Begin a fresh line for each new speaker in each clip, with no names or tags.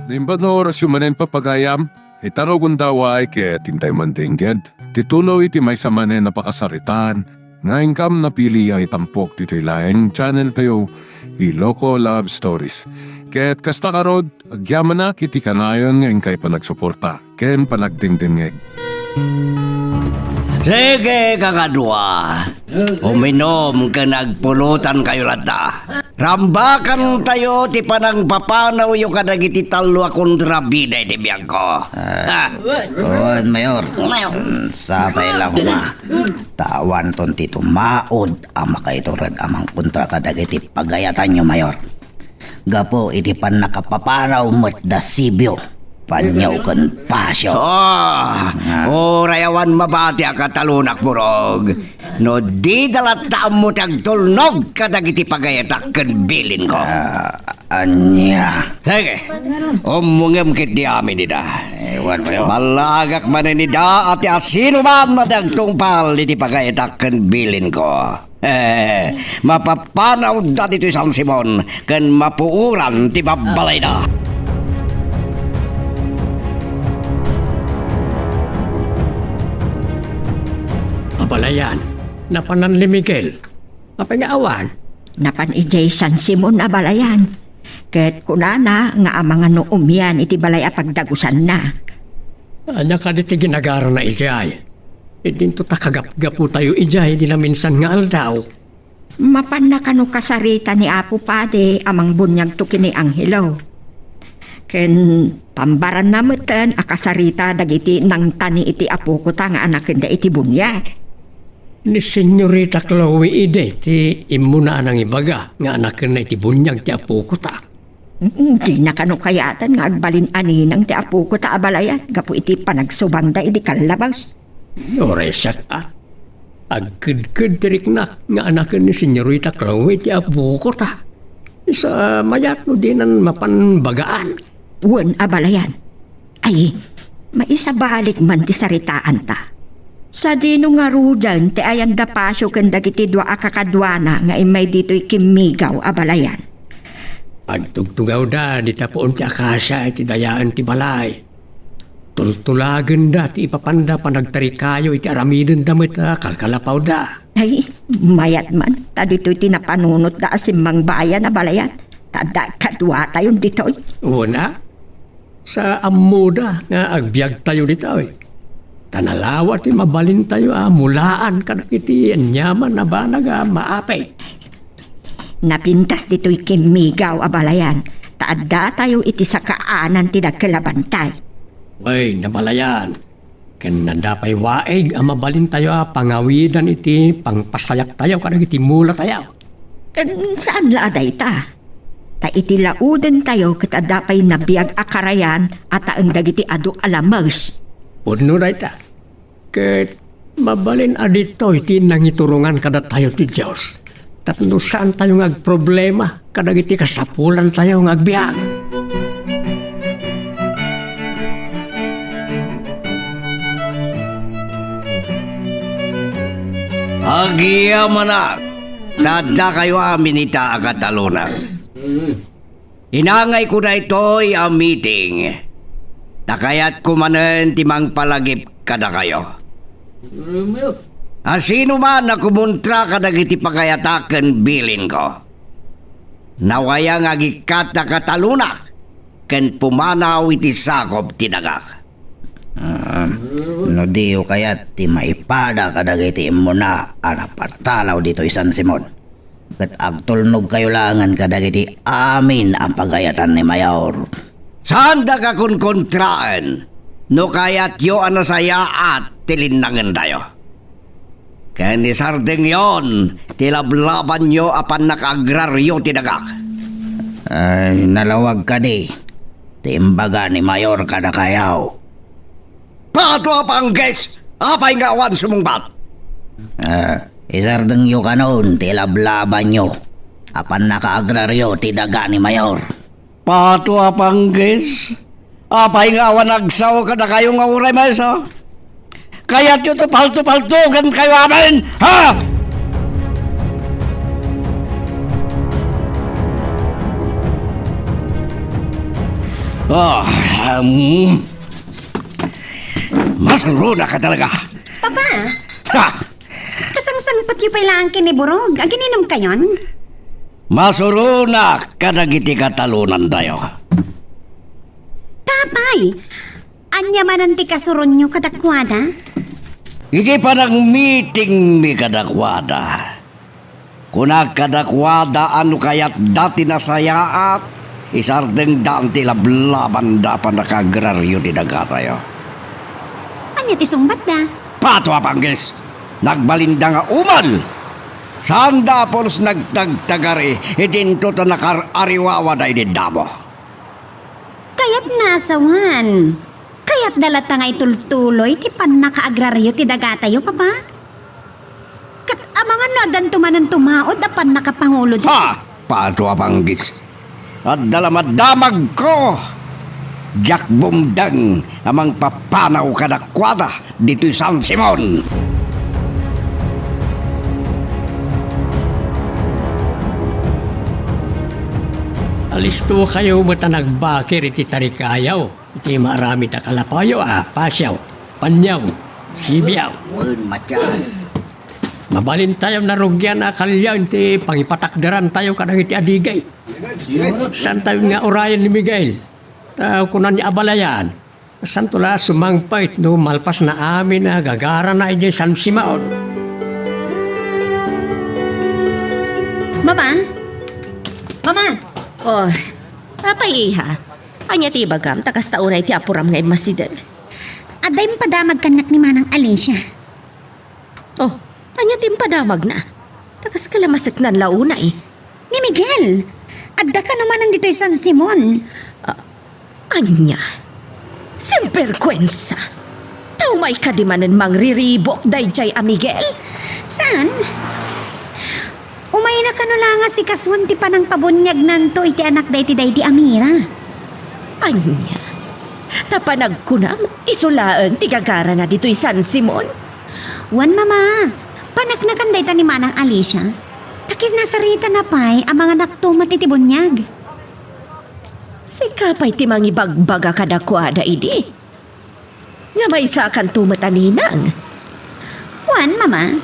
Naimbad na oras yung manen papagayam, itarogon daw ay kaya tintay mandingged. Titulo iti may sa manen napakasaritan, nga ingkam na pili ay tampok dito ilaing channel kayo, Iloko Love Stories. Kaya't kasta karod, agyaman na kiti kanayon nga ingkay panagsuporta, ken panagdingdingeg.
Sige, kakadwa. Uminom ka nagpulutan kayo lata. Rambakan tayo ti panang papanaw yung kadagiti talo kontra biday di biyang ko.
Oo, Mayor. Sabay lang ma. Tawan ton ti tumaod ang makaiturad amang kontra kadagiti pagayatan nyo, Mayor. Gapo iti pan nakapapanaw mo't dasibyo. Panyaw kan pasyo.
Rayawan mabati ang katalunak burog. No di dalata mo tagtulnog kadagiti pagayatak kan bilin ko.
Anya.
Sige, umungem kit di amin nida.
Ewan mo yun.
Malagak man nida at asino man madagtungpal iti pagayatak kan bilin ko. Mapapanaw dati ito San Simon kan mapuuran ti babalay na.
Balayan, napanan ni Miguel. Apangaawan.
Napan ijay San Simon a balayan. Ket kunana nga amanga no umyan iti balay a pagdagusan na.
Anya ka diti ginagara na ijay. Idinto takagap-gapu tayo ijay di na minsan nga aldaw.
Mapan na kano kasarita ni Apo Pade amang bunyag to kini Angelo. Ken pambaran na meten akasarita dagiti nang tani iti apo ko ta nga anak da iti bunyag.
Ni Senyorita Chloe ide ti imuna nang ibaga nga anak na iti bunyag ti apo ko ta.
Di na kano kayatan nga agbalin aninang ti apo ko ta abalayan gapu iti panagsubang da iti kalabas.
Yoresak agkid-kid tirik na nga anak ni Senyorita Chloe ti apo ko ta. Isa mayat no dinan mapanbagaan.
Wan abalayan. Ay, maisabalik man ti saritaan ta. Sa dino nga rudan, ti ayan da pasyo ken dagiti dua akakadwana nga imay dito'y kimigaw abalayan.
Pagtugtugaw da, di tapoon ti akasya iti dayaan ti balay. Tultulagan da, ti ipapanda panagtari kayo iti aramidin damit kalkalapaw da.
Ay, mayat man, ta dito'y tinapanunot da asimbang bayan abalayan. Tada kadwa tayo dito'y.
Una, sa amuda nga agbyag tayo dito'y. Tanalawa ti mabalin tayo mulaan kanak iti anyaman na ba maapay.
Napintas dito'y kimigaw abalayan. Taada tayo iti sa kaanan ti dagkalabantay.
Ay, nabalayan. Ken nandapay waeg mabalin tayo pangawidan iti pangpasayak tayo kanak iti mula tayo.
Saan laaday ta? Ta iti lauden tayo katada pay nabiyag akarayan at ang dagiti adu alamers.
Puno na ita. Ket mabalin adito iti nangiturungan kada tayo ti Diyos. Tapno saan tayo ngagproblema kadag iti kasapulan tayo ngagbiag.
Agiyaman na. Dada kayo amin ita akatalunan. Inangay ko na ito'y ang meeting. Nakayat kumanen timang palagip kada kayo. Sino man na kumuntra kadagiti pagayataken bilin ko. Nawaya nga gikat na kataluna ken pumanaw iti sakop tinagak.
No diyo kayat ti maipada kadagiti imuna anapatalaw dito San Simon. Kat agtulnog kayo langan kadagiti amin ang pagayatan ni Mayor.
Saan da ka kun kontraan? No kayat yo anasaya at tilinangan tayo. Kaya ni Sardeng yon, tilablaban nyo apan nakaagraryo tinagak.
Ay, nalawag ka di. Timbaga ni Mayor kada kayaw.
Pato apang guys, apay nga awan sumungbat.
Isardeng yo kanon, tilablaban nyo. Apan nakaagraryo tidaga ni Mayor.
Pato apang guys, apay nga awan nagsaw kada kayo nga uray mesa. Kaya't yun palto-paltugan kayo amin, ha? Oh, masuro na ka talaga.
Papa,
Ha!
kasang-sangpat yung pala ang kiniburog. Agininom kayon?
Masuro na ka nagiti katalunan tayo.
Tapay, anya man ang tikasuron nyo kadakwada?
Hindi pa nang meeting mi kadakwada. Kuna kadakwada ano kaya't dati nasayaat, isardeng daan tila blaban da pa nakagraryo di dagatayo.
Anya tisungbat da?
Pato apanggis, nagbalinda nga umal. Saan dapos nagtagtagari, idinto ta nakar-ariwawa da idindamo.
Kaya't nasawan. Kaya't dalata nga itultuloy ti pan nakaagraryo ti dagatayo, papa? Kat amangan na dan tumanan tumaod apan nakapangulo da.
Ha! Pato apanggis. At dalamadamag ko. Jack Bumdang amang papanaw kadakwada dito'y San Simon.
Alisto kayo matanagbakir iti tarikayaw. Iti marami ta kalapayo pasyaw, panyaw, sibiyaw.
Wen matyan.
Mabalin tayo na rugyan kalyaw iti pangipatakdaran tayo kadang iti adigay. San tayo nga orayan ni Miguel? Tao kunan niya abalayan. San tula sumangpait no malpas na amin na gagara na iti San Simaon.
Mama? Mama? Oh, papay iha. Anya ti bagam, takas taunay ti apuram nga imasidal. Aday padamag kanak ni Manang Alicia. Oh, anya ti padamag na. Takas kalamasak nan launa eh. Ni Miguel, adda ka naman ang dito'y San Simon. Anya? Simperkwensa. Tao may kadimanan mang riribok dayjay a Miguel? Saan? Umay na kanula nga si Kaswan ti panang pabunyag nanto iti anak day ti Amira. Anya? Tapanag ko na, isulaan ti gagara na dito'y San Simon. Wan mama, panagnakan day ta ni Manang Alicia. Takis nasarita na pa'y ang mga naktumat iti bunyag. Sikapay ti mangibagbaga kadakwada idi. Nga may sakan tumataninang. Wan mama,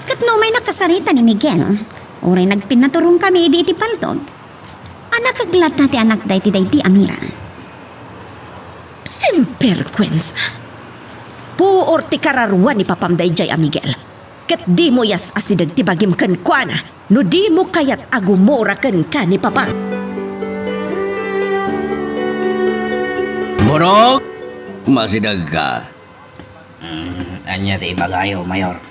katno may nakasarita ni Miguel. Oray nagpinaturong kami iti paltog. Anak aglat na ti anak day ti Amira. Simperkwensa. Puor ti kararwan ni papamday jay a Miguel. Kat di mo yas asidag ti bagim ken kuana. No di mo kayat agumura ken ka ni papa.
Borok, masidag ka.
Anya ti bagayo, Mayor.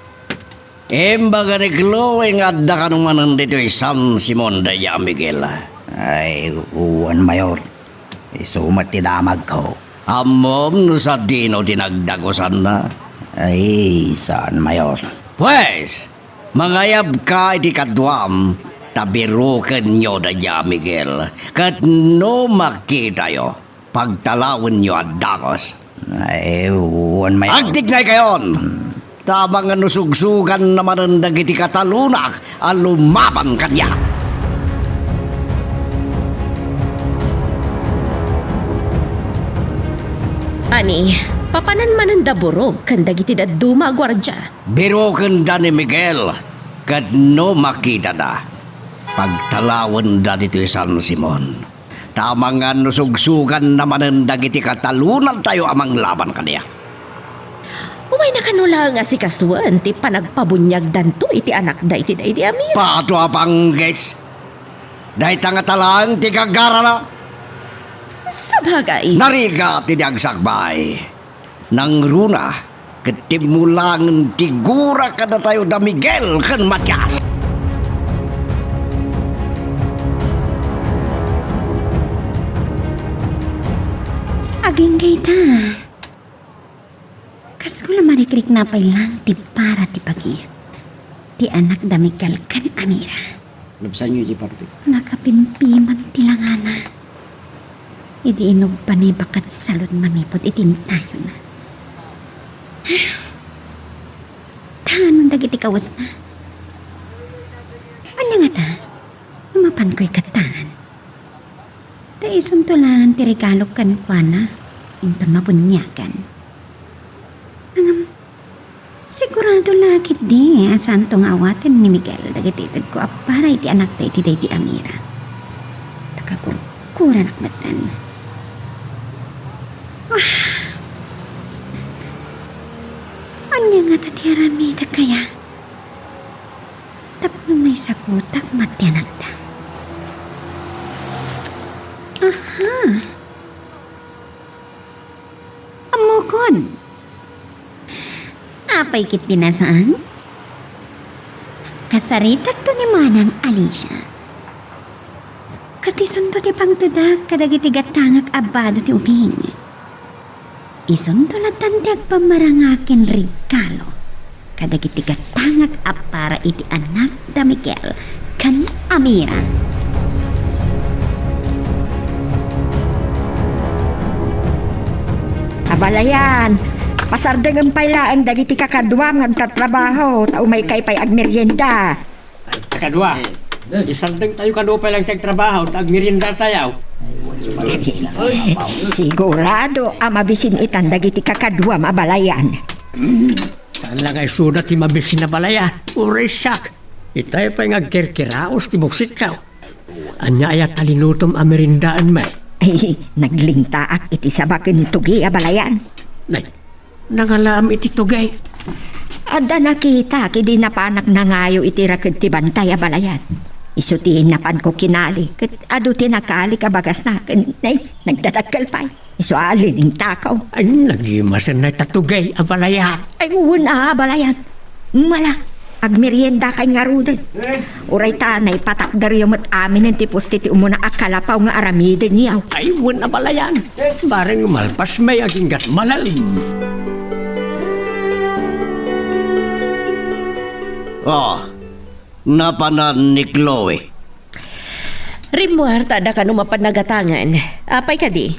Embaga ni Chloe nga adda ka naman dito'y San Simon daya Miguel.
Ay, uwan, Mayor. Isumat ti damag ko.
Amom no sa dino dinagdagosan na.
Ay, saan, Mayor?
Pues, mangayab ka iti kadwam, tabirukan nyo daya Miguel. Kat no makita yo, pagtalawin nyo at dagos.
Ay, uwan, Mayor.
Agtignay kayon! Tamang nusugsugan naman ang dagiti katalunak ang lumaban kanya.
Ani, papanan man ang daburog kan dagiti daduma gwardya.
Birukan da ni Miguel, kat no makita da. Pagtalawin da dito San Simon. Tamang nusugsugan naman ang dagiti katalunan tayo amang laban kanya.
Umay na kanula nga si Kaswan ti panagpabunyag danto iti anak da iti Amira.
Pato apang guys. Dahil nga talang ti kagara na.
Sa bagay.
Nariga ti agsakbay. Nang runa, katimulangan tigura ka na tayo da Miguel kan Matias.
Aging kayta. Kasula marikrik na pa lang ti para ti pagi. Ti anak da Miguel kan Amira.
Lubsan nyo di party.
Nakapimpiman ti langana. Idi inog pa ni bakat salod manipod itintayo na. Tanong dagiti kawas na. Ano nga ta? Umapan ko'y kataan. Ta isang tulangan ti regalo kan kuana. Inta mabunyagan. Sigurado lagi di asantong awatan ni Miguel dagatitad ko para iti anak da iti day di Amira. Takakurkuran akmatan. Anya nga tatiarami da kaya? Tapno may sakutak matyanak da. Aha. Amokon. Apay kit binasaan? Kasaritak to ni Manang Alicia. Katisunto ti pangtudak kadagiti gatangak abado ti ubing. Isuntulatan ti agpamarangakin regalo kadagiti gatangak para iti anak da Miguel kan Amira.
Abalayan, pasardeng ang pailaan dagiti kakadwa ngagtatrabaho, tao may kay pay agmerienda.
Kadwa, isandang tayo kadupay lang tiyag trabaho, tag merienda tayo.
Sigurado ang mabisin itan dagiti kakadwa mabalayan.
Saan lang ay sudat ti mabisin na balaya? Uray siyak. Itay pa yung agkirkiraos ti buksit ka. Anya ayat talinutom ang merindaan may.
Ay, naglingtaak iti sabakin tugi abalayan.
Nay, nangalam iti tugay.
Ada nakita kidi napanak na ngayo iti rakid ti bantay abalayan. Isutiin napan ko kinali. Kat adu tinakali kabagas na. Ay, nagdadagkal pa. Isualin yung takaw.
Ay, nagimasan na tatugay ang balayan.
Ay, una abalayan. Mala, agmerienda kay nga rudan. Uray tanay patak daryo mo't amin ang tipos titi umuna akalapaw nga aramidin niyaw.
Ay, wala balayan. Barang malpas may aging gat malam.
Oh, napanan ni Chloe.
Rimuarta da ka numapanagatangan. Apay ka di?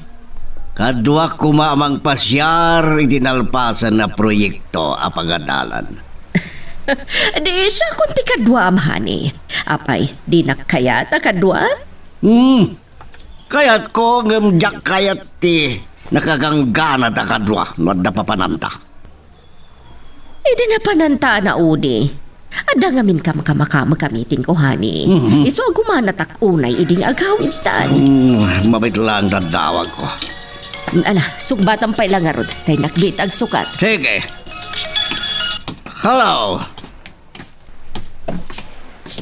Kadwa kumamang pasyar idinalpasan na proyekto apagadalan.
Di siya kunti kadwa amhani. Apay, di nakayat kadwa?
Kayat ko ngamjak kayat ti nakaganggana ta kadwa no da papananta.
Di na pananta na udi. Ada ngamin kamakama kamiting ko, hani. Iso gumanatak unay iding agawin tan.
Mabit lang dadawag ko.
Ala, sugbatan pa'y lang arod. Tay nakbit ag sukat.
Sige. Hello.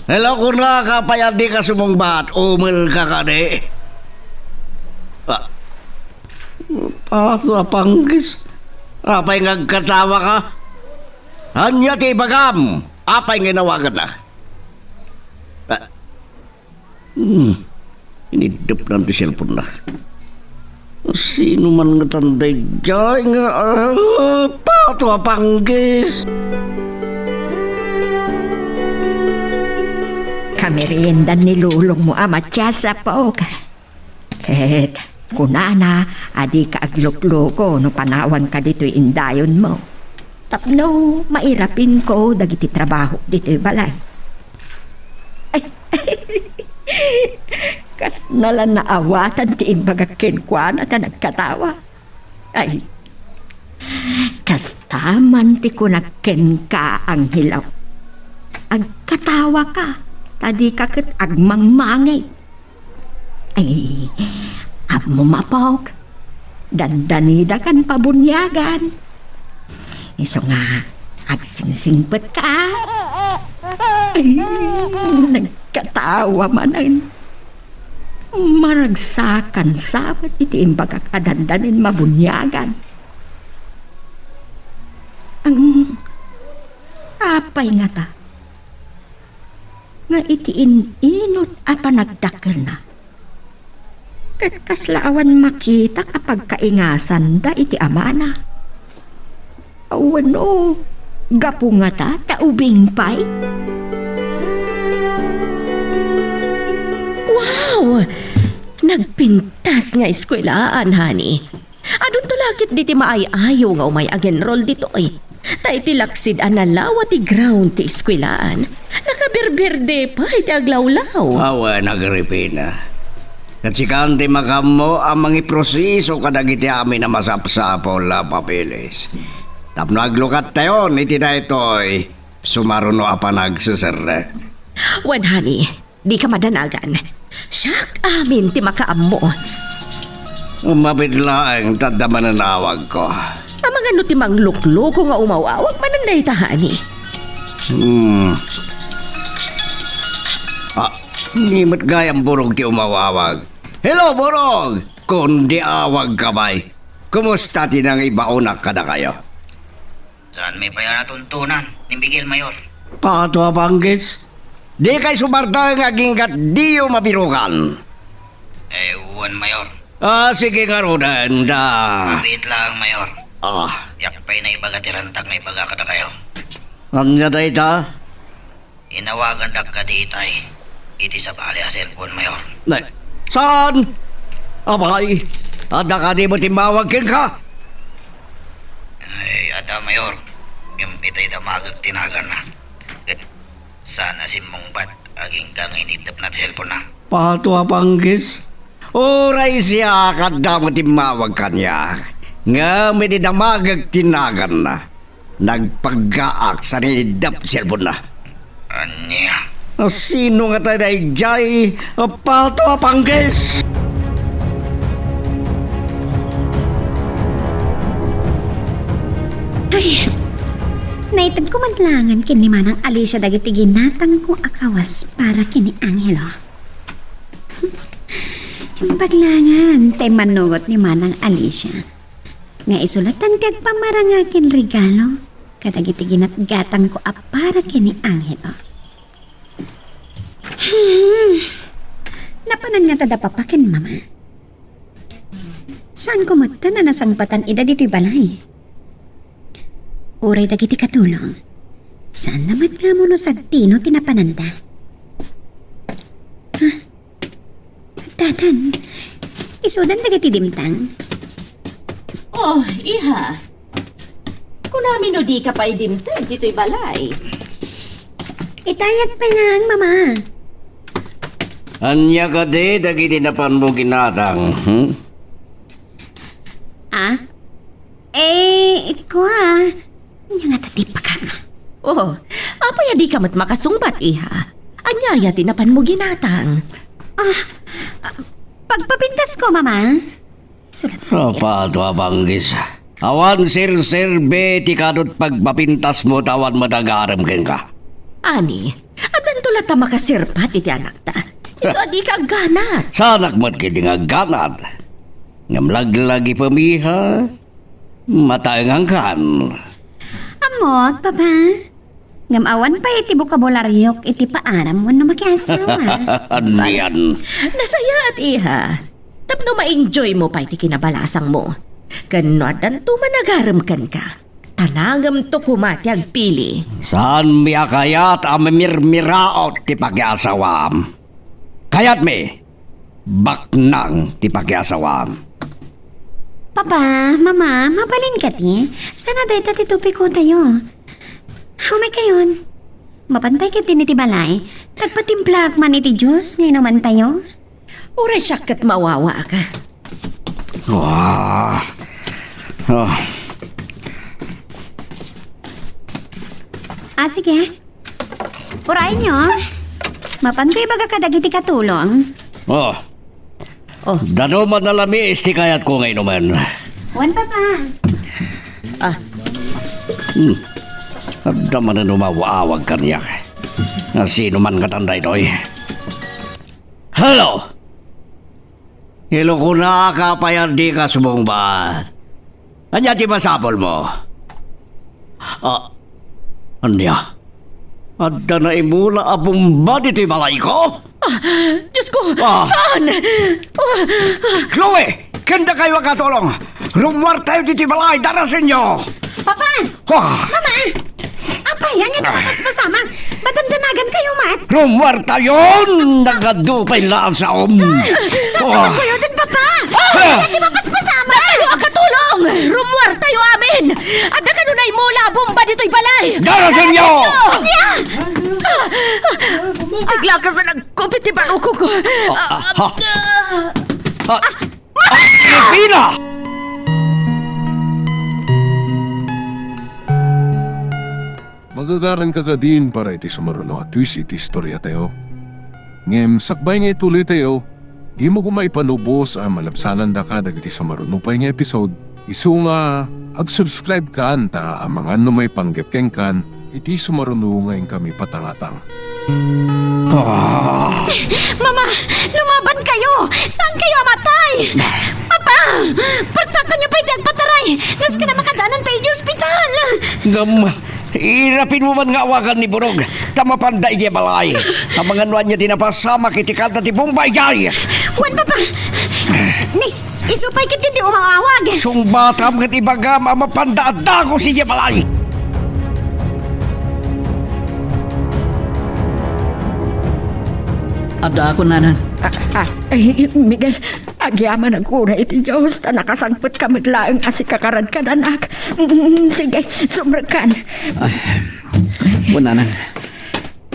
Hello kung nakakapayad di ka sumungbat. Umil ka ka di. Paso apanggis. Apay ngagkatawa ka. Hanya ti bagam. Apay nginawagan na. Inidip na ti cellphone na. Sino man nga tanday dyan nga pato apanggis.
Kamerienda ni lulong mo amatyasa po ka. Ket, kunana, adi ka aglukloko no panawang ka dito'y indayon mo. Tapno, mairapin ko dagiti trabaho dito'y balay. Kas nalan na awatan ti imbagakin kwa na ta nagkatawa. Ay, kas taman ti kunaken ka ang hilaw. Agkatawa ka, tadi kakit agmangmangay. Ay, amo mapog, dandanida kan pabunyagan. Iso nga, agsingsingpet ka. Ay, nagkatawa manan. Maragsakan sabat iti imbag kadandanin mabunyagan. Ang apay nga ta. Nga iti inot apa nagdakil na. Kaslaawan makita kapag kaingasan da iti amana. Awano, gapu nga ta, taubing pay.
Wow! Nagpintas nga eskwelaan, honey. Adun to lakit di ti maayayo nga umay agenrol dito ay. Tay ti laksid analawa ti ground ti eskwelaan. Nakaberberde pa iti aglawlaw.
Awa nagripina. Katsikan ti makamo ang mga proseso kadagiti amin na masapsapol la papilis. Tapno aglukat tayo, iti na ito'y sumaruno apa nagsasarek.
Wan, honey, di ka madanagan. Siyak amin ti makaammo.
Umapitlaang tadaman ang awag ko.
Ang mga no ti manglukloko nga umawawag mananday ta, honey.
Ngimot gayang burog ti umawawag. Hello, burog! Kundi awag ka ba'y? Kumusta tinang ibaunak ka na kayo?
Saan may paya natuntunan ni Miguel Mayor?
Pato Panggis? Di kay sumarta nga ginggat diyo mabirukan.
Ewan, Mayor.
Sige nga rodan da.
Wait lang, Mayor. Yak pa'y na ibaga tirantag na ibaga ka na kayo.
Anya da ita?
Inawagan dak ka di itay. Iti sa bali a cellphone, Mayor.
Saan? Abay, ada ka di mo timbawagin ka?
Ay, ada, Mayor. Yung itay damagag tinagan na. Sana simong bat aging kang inidap na cellphone na.
Pato Panggis? Oray siya kada mo timbawag kanya. Nga may damagag tinagan na. Nagpagaak sa nidap cellphone na.
Anya?
Sino nga tayo na ijay? Pato Panggis?
Ay, naitad ko madlangan kini manang Alicia dagiti ginatang ko akawas para kini Angelo. Paglangan, tay manugot ni manang Alicia. Nga isulatan ti agpamarangakin regalo kadagiti ginatgatang ko para kini Angelo. Napanan nga tada papakin, mama. Saan ko magta na nasangpatan ida dito'y balay? Uray dagiti katulong. Saan naman nga mo no sagtino tinapananda? Ha? Tatan, isudan dagiti dimtang.
Oh, iha. Kung namin no di ka pa idimtag, dito'y balay.
Itayag pa nga ang mama.
Anya ka di, dagiti napan mo ginatang.
Ah? Ikaw Anya nga tati pakaka.
Oh, apaya di ka mat makasungbat, iha. Anyaya tinapan mo ginatang.
Pagpapintas ko, mama. Sulat na.
Pato Panggis. Awan sir-sirbe ti kadot pagpapintas mo tawan matagaram ken ka.
Ani, adan tulat ta makasirpat iti anak ta. Iso di ka ganat.
Sanak mat kiti nga ganat. Ngamlag-lagi pamiha. Mataengang kan.
Amot, papa. Ngamawan pa iti bukabularyok iti paaram mo na makiasawa.
Aniyan.
Nasaya at iha. Tapno ma-enjoy mo pa iti kinabalasang mo. Kano adan tumanagaram kan ka. Tanangam to kumati agpili.
Saan mi akayat ang mirmiraot ti pagyasawam? Kayat mi, baknang ti pagyasawam.
Papa, mama, mabalin ka ti. Sana dahi tatitupi ko tayo. Humay kayon. Mapantay ka din iti balay. Nagpatimplak man iti Diyos ngayon naman tayo.
Uray siyak kat mawawa ka.
Wah.
Sige. Urayin nyo. Mapantay baga kadagiti katulong.
Oh. Dano manalami isti kayat ko ngayon naman.
Wan, papa.
Abda man na numawawag kanyak. Na sino man katanday doy. Hello! Hello ko na kapayar di ka sumungbat. Anya ti masapol mo? Anya? Adda na imula abumba dito'y balay ko?
Diyos ko! Saan?
Chloe! Kanda kayo katulong! Rumwar tayo dito'y balay! Darasin nyo!
Papa! Mama! Apaya nga napapasmasama. Badandanagan kayo, Mat.
Rumwar tayo! Nagadupay laan sa
Saan naman kayo din, Papa? Hindi mapaspasama.
Tayo ang katulong! Rumwar tayo amin! Ada ka nun ay mula bomba dito'y balay!
Darasin nyo!
Yeah!
Naglakas na nagkumpit ba ako ko?
Pila!
Magagaran ka ka din para iti sumaruno at twist iti istorya tayo. Ngem, sakbay nga ituloy tayo, di mo kumay panubos ang malabsanan da ka dagiti sumaruno pa nga episode. Isu nga, ag-subscribe ka anta ang mga may panggepkeng kan, iti sumaruno ngayon kami patangatang.
Mama, lumaban kayo! Saan kayo amatay? Papa! Pagtakan niyo pa iti agpataray! Nas ka na makadanan tayo di ospital!
Ngam, irapin mo man nga awagan ni Burog. Tamapanday niya balay. Ang mga nuan niya dinapasama kitikal na ti Bombay jay.
Juan, Papa! Ni, isupay kit hindi umawawag!
Sungbatam kat ibagam ang mapanda ko siya balay.
Ada ako, nanang.
Miguel, agyaman ang kuna iti Diyos na nakasangpot ka matlaang asi kakarad ka danak. Sige, sumrakan.
Nanang.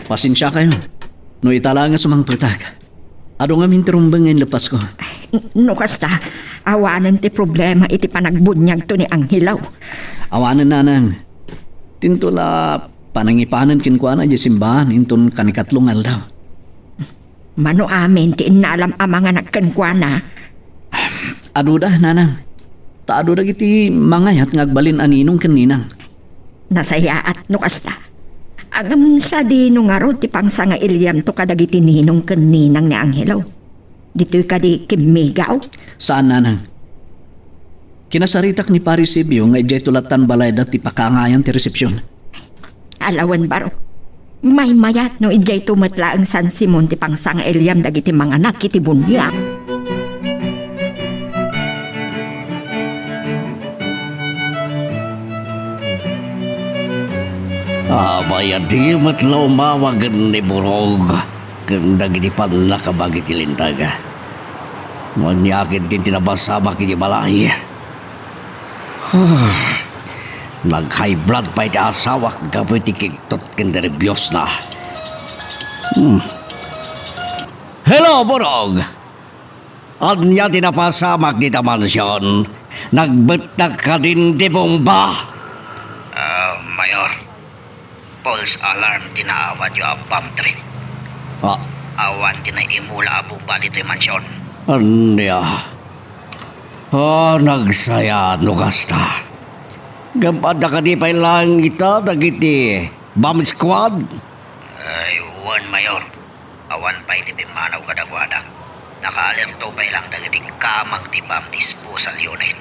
Pasensya kayo. No itala nga sumangputag. Ado nga mintirumbang ngayon lapas ko.
No kasta, awanan ti problema iti panagbunyag to ni Anghilaw.
Awanan, nanang. Tintula panangipanan kinkwana di simbahan inton kanikatlong aldaw.
Mano amin ti inalam ang mga nagkankwana.
Ado dah, nanang. Taado da iti mangayat ngagbalin aninong kaninang.
Nasaya at no kasta. Agam sa di no nga ro ti pangsa nga ilyam to kadagiti ninong kaninang ni Anghilaw. Dito'y kadi kimigaw.
Saan, nanang? Kinasaritak ni Paris Sibio nga ijay tulatan balay dati pakangayan ti resepsyon.
Alawan baro. May mayat no ijay tumatla ang San Simon ti pangsang Eliam dagiti mga anak iti bunya.
Abaya di matlaw mawagan ni Burog. Ganda giti pan nakabagi ti lintaga. Manyakin din tinabasama kini balay. Nag-high blood pa iti asawak gapoy ti kiktot kinderebyos na. Hello, Burog! Anya tinapasamak di ta mansyon. Nagbetag ka din di bomba.
Mayor, false alarm tinaawad yung abam trip. Awan tinaimula abong ba dito'y mansyon.
Anya? Nagsaya no kasta. Gampada ka di pa ilang ita dagiti bomb squad.
Ay, Juan Mayor. Awan pa iti pimanaw kadagwadak. Naka-alerto pa ilang dagiti kamang ti bomb disposal unit.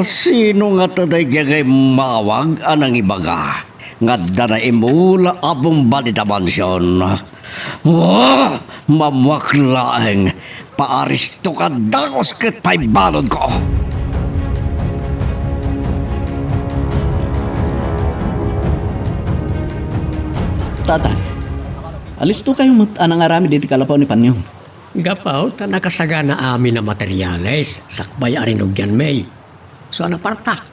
Sino nga taday jagay mawag anang ibaga? Nga na imula abong balita mansyon. Mamaklaeng paaristo ka dagos ket pa'y balod ko.
Tatang, alis to kayo anang arami dito kalapaw ni Panyong.
Gapaw, ta nakasaga na amin na materyales. Sakbay arinugyan may. So anapartak.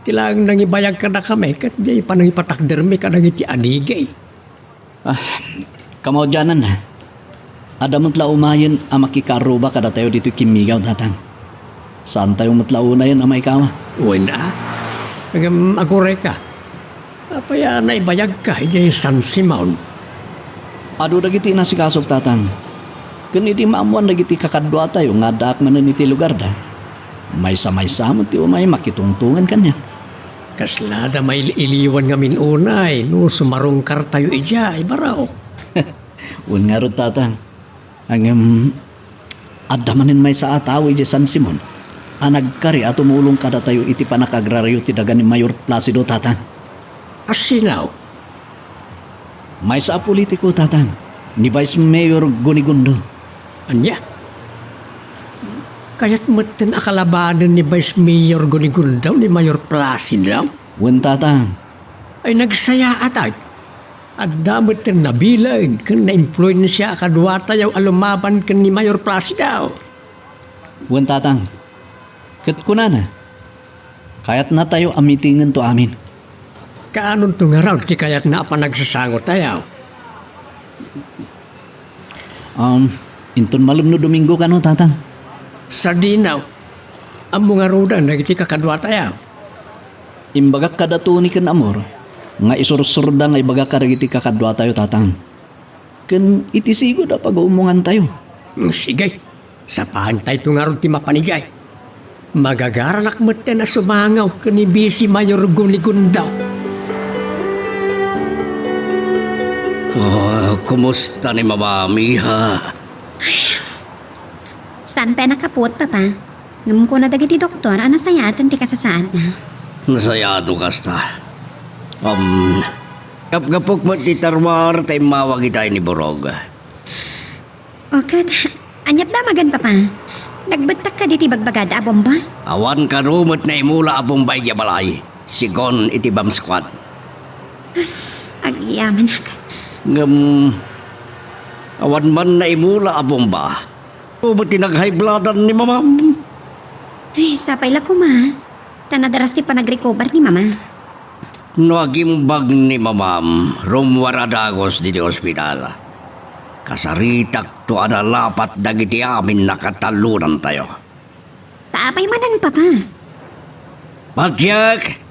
Tilang nangibayag ka na kami, kat di panangipatakder may ka iti adigay.
Kamaw dyanan na. Ada matla umayan ang makikaruba kada tayo dito kimigaw, tatang. Saan tayo matla una yan ang maikawa?
Wala. Agure ka. Apaya na ibayag ka, iti San Simon.
Ado dagiti nasikasok, tatang. Kaniti maamuan dagiti kakadwa tayo nga daak manan iti lugar da. May samay-samot ti umay makitungtungan kanya.
Kaslada may iliwan nga minunay, no sumarungkar tayo ija, ibaraw.
Un nga ro, tatang. Ang adamanin may sa ataw iti San Simon. Anagkari at tumulong kada tayo iti panakagraryo ti daga ni Mayor Placido, tatang.
Asinaw.
May sa politiko, tatang. Ni Vice Mayor Gunigundo.
Anya? Kaya't matin akalabanan ni Vice Mayor Gunigundaw ni Mayor Placido.
Un, tatang.
Ay nagsaya atay. At damot na nabilag kan na-influensya kadwa tayo alumaban kan ni Mayor Placido.
Un, tatang. Kat kunana. Kaya't na tayo amitingan to amin.
Kaanon to nga raw, ti kaya't na pa nagsasangot tayo.
Inton malam no Domingo ka no, tatang?
Sa dinaw, ang mga rudan nagiti kakadwa tayo.
Imbagak kada ni kan amor, nga isursurda nga ibagak ka iti kakadwa tayo, tatang. Ken iti sigo da pag-uumungan tayo.
Sige, sapahan tayo tungarod ti mapanigay. Magagaranak mo na sumangaw kani Bisi Mayor Gunigundaw.
Kumusta ni Mami, ha?
Saan pa nakapot, Papa? Ngam ko na dagiti doktor, sayatan ti kasasaan na.
Nasayado kasta. Kapgapok mo ti tarwar, tayo mawag itay ni Borog.
Okay, anyap na magan, Papa. Nagbatak ka diti bagbagada abong ba?
Awan ka rumot na imula abong bagya balay. Sigon iti bam squad.
Agyaman ka.
Awan man na imula abong ba? Rumot tinag-high bloodan ni Mamam.
Ay, sapay la ko, ma. Tanadaras ti panag-recover ni Mama.
Nagimbag ni Mamam, rumwaradagos di ospital. Kasaritak to adalapat dagiti amin nakatalunan tayo.
Taapay manan, Papa.
Patyak!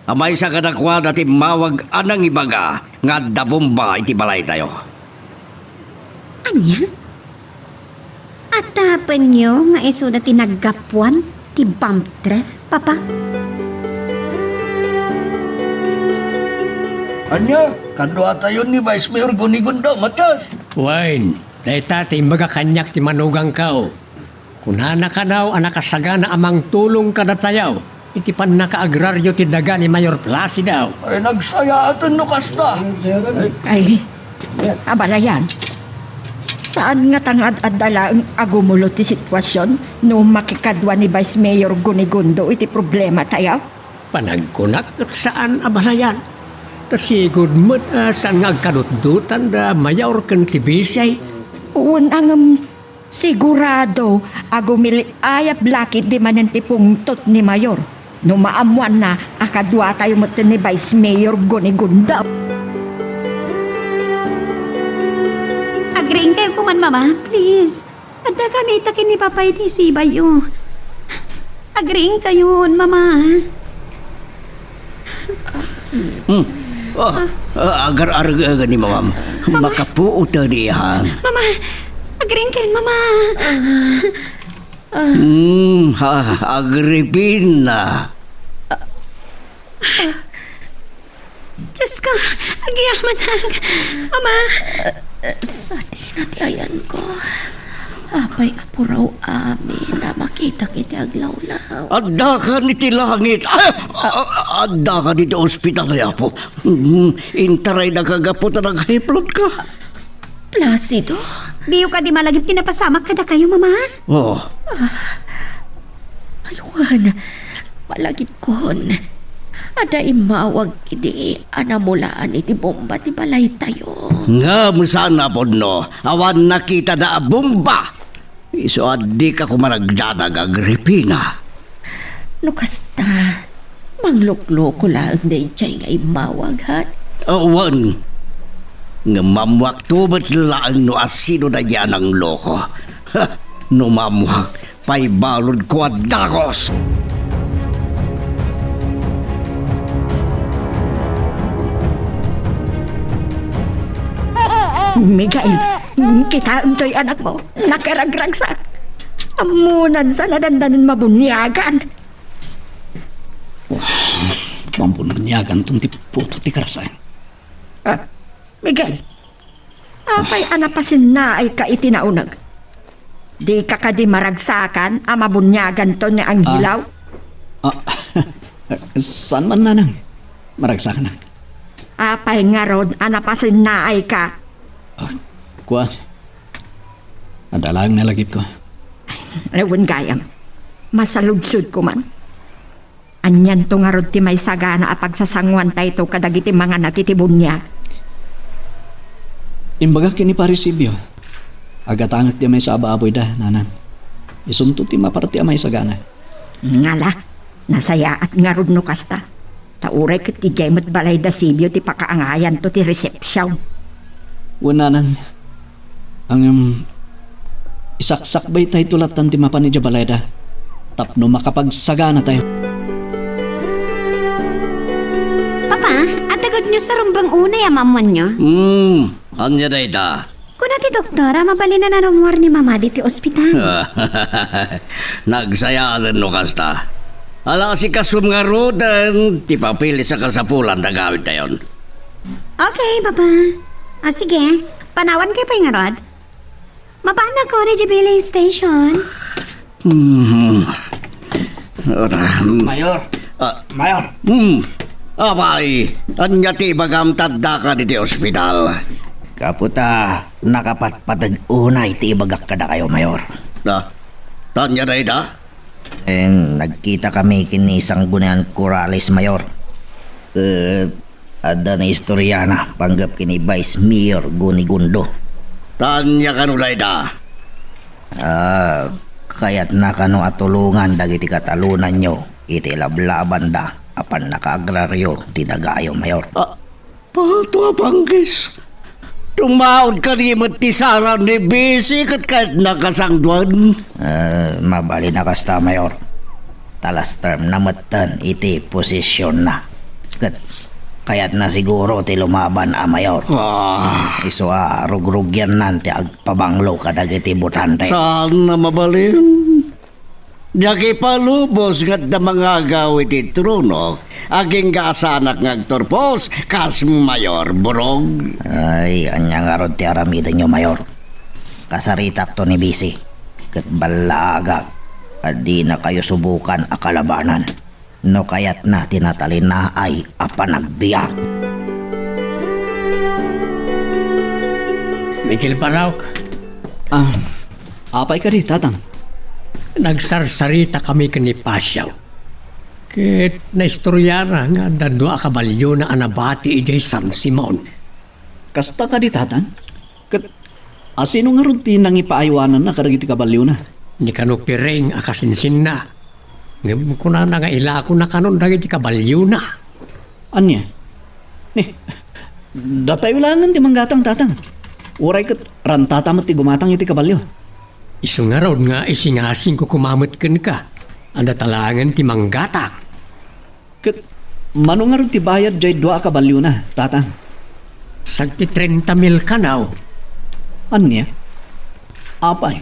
Amay sa kadakwa dati mawag anang ibaga nga dabomba iti balay tayo.
Anya? At tapan nyo nga iso na tinaggapuan ti bump dress, Papa?
Anya, kadwa tayo ni Vice Mayor Gunigundaw, Matas.
Wine, dahil tatay magakanyak ti manugang kao. Kunana ka daw ang nakasagana amang tulong ka na tayaw. Iti pan naka-agraryo ti daga ni Mayor Placido.
Ay, nagsayatan no kasta.
Ay, abalayan. Saan nga tangad at dala ang agumulo ti sitwasyon no makikadwa ni Vice Mayor Gunigundo iti problema tayo?
Panagkunak at saan abalayan. Tasigod mo't saan nga agkadututan da Mayor kan ti Bisay.
Unang sigurado agumili ayap lakit di manan ti pungtot ni Mayor. No maamuan na akadwa tayo mo ni Vice Mayor Gunigundo.
Agreeing kayo kuman, Mama. Please. Adda kami takin ni Papa iti sibay yo. Agreeing kayo, Mama.
Agar-arga ni Mamam. Makapuuta diyan.
Mama, agreeing kayo, Mama.
Agripina.
Diyos ka, agyaman na. Mama.
Sa di natiayan ko, apay apo raw amin na makita kita aglaw-law.
Adda ka ni ti langit. Adda ka ni ti ospital ya po. Intaray na kagaputan ng hiplot ka.
Placido?
Diyo ka di malagip tinapasamak kada kayo, Mama.
Oh.
Ayuhan, malagip kon. Ada imawag iti anamulaan iti bomba ti balay tayo.
Nga sana po no. Awan nakita da bomba. Iso adi ka kumaragdadag Agripina.
No kasta, mangluklo ko lang na itsay nga imawag, ha?
Awan. Nga mamwak tubat lang no asino na yan ang loko. No mamwak, pa'y balod ko at dagos.
Miguel, kita untoy anak mo, nakaragragsak. Amunan sa nadandanan mabunyagan.
Mambunyagan tong ti puto ti karasan.
Miguel, apay anapasin na ay ka itinaunag. Di ka di maragsakan ang mabunyagan to ni ang hilaw?
Saan man nanang? Maragsakan na.
Apay nga rod anapasin na ay ka.
Kuha. Adalang nalagip ko.
Lawan gayam, masaludsud ko man. Anyan to nga rod ti may sagana apag sasangwan tayo to kadagiti mga nakitibunya.
Imbaga kini parisibyo. Agatangat di may sa aba-aboy da, nanan. Isunto ti maparati amay sagana.
Ngala, nasaya at nga rod no kasta. Tauray ket ti jaymet balay da sibyo ti pakaangayan to ti resepsyon.
Unanan, ang isaksak bay tayo tulatan ti mapan ni Jabaleda. Tapno makapagsagana tayo.
Papa, at agad nyo sa rumbang unay amaman nyo.
Anya dayta.
Kung ti doktora, mabali na narumwar ni mama di ti ospital.
Nagsayalan no kasta. Ala si kasum nga rodan, ti papili sa kasapulan na gawin na yun.
Okay, Papa. Sige, panawan kayo pa yung rod. Mabana ko ni Jubilee Station.
Mayor. Mayor.
Abay, anya ti bagam tadda ka di ospital.
Kaputa, nakapatpatag unay ti ibagak kada kayo, Mayor.
Tanya dayta?
Nagkita kami kinisang gunayan Corrales, Mayor. Ada na istorya na panggap kini Vice Mayor Gunigundo.
Tanya ka no dayta?
Kaya't na kano atulungan dagiti katalunan nyo iti lablaban da apan nakaagraryo ti dagayo, Mayor.
Pato panggis. Tumaod ka ni Matisara ni Bisi kat kahit nakasangduan.
Mabali na kasta, Mayor. Talas term na matan iti posisyon na. Kaya't na siguro ti lumaban a, Mayor. Iso rugrugyan nanti agpabanglo kadag iti butante.
Saan na mabalin? Diyaki palubos kat na mga gawit iti trono. Aging kasanak ngagtorpos kas Mayor Burog.
Ay, anya nga rod ti aramidan nyo, Mayor. Kasaritak to ni Bisi. Kat balagak. At di na kayo subukan akalabanan. No kaya't na tinatalin na ay apanagbiyak.
Miguel Barauk,
Apay ka di, tatang.
nagsarsarita kami kani Pasyaw. Ket naistoryara nga dadwa kabalyo na anabati ijay San Simon.
Kasta ka di, tatang. Asino nga ron ti nang ipaaywanan na kadagiti kabalyo na?
Ni kano pireng akasinsin na. Ngam ko na nga ilako na kanon dagiti kabalyo na.
Anya? Datay ulangan ti manggatang, tatang. Uray kat rantata ti gumatang iti kabalyo.
Isu nga ron nga isingasing ko kumamot ken ka. Anda talangan ti manggatak.
Kat mano nga ron ti bayad jay 2 kabalyo na, tatang.
Sagti 30,000 kanaw.
Anya? Apay.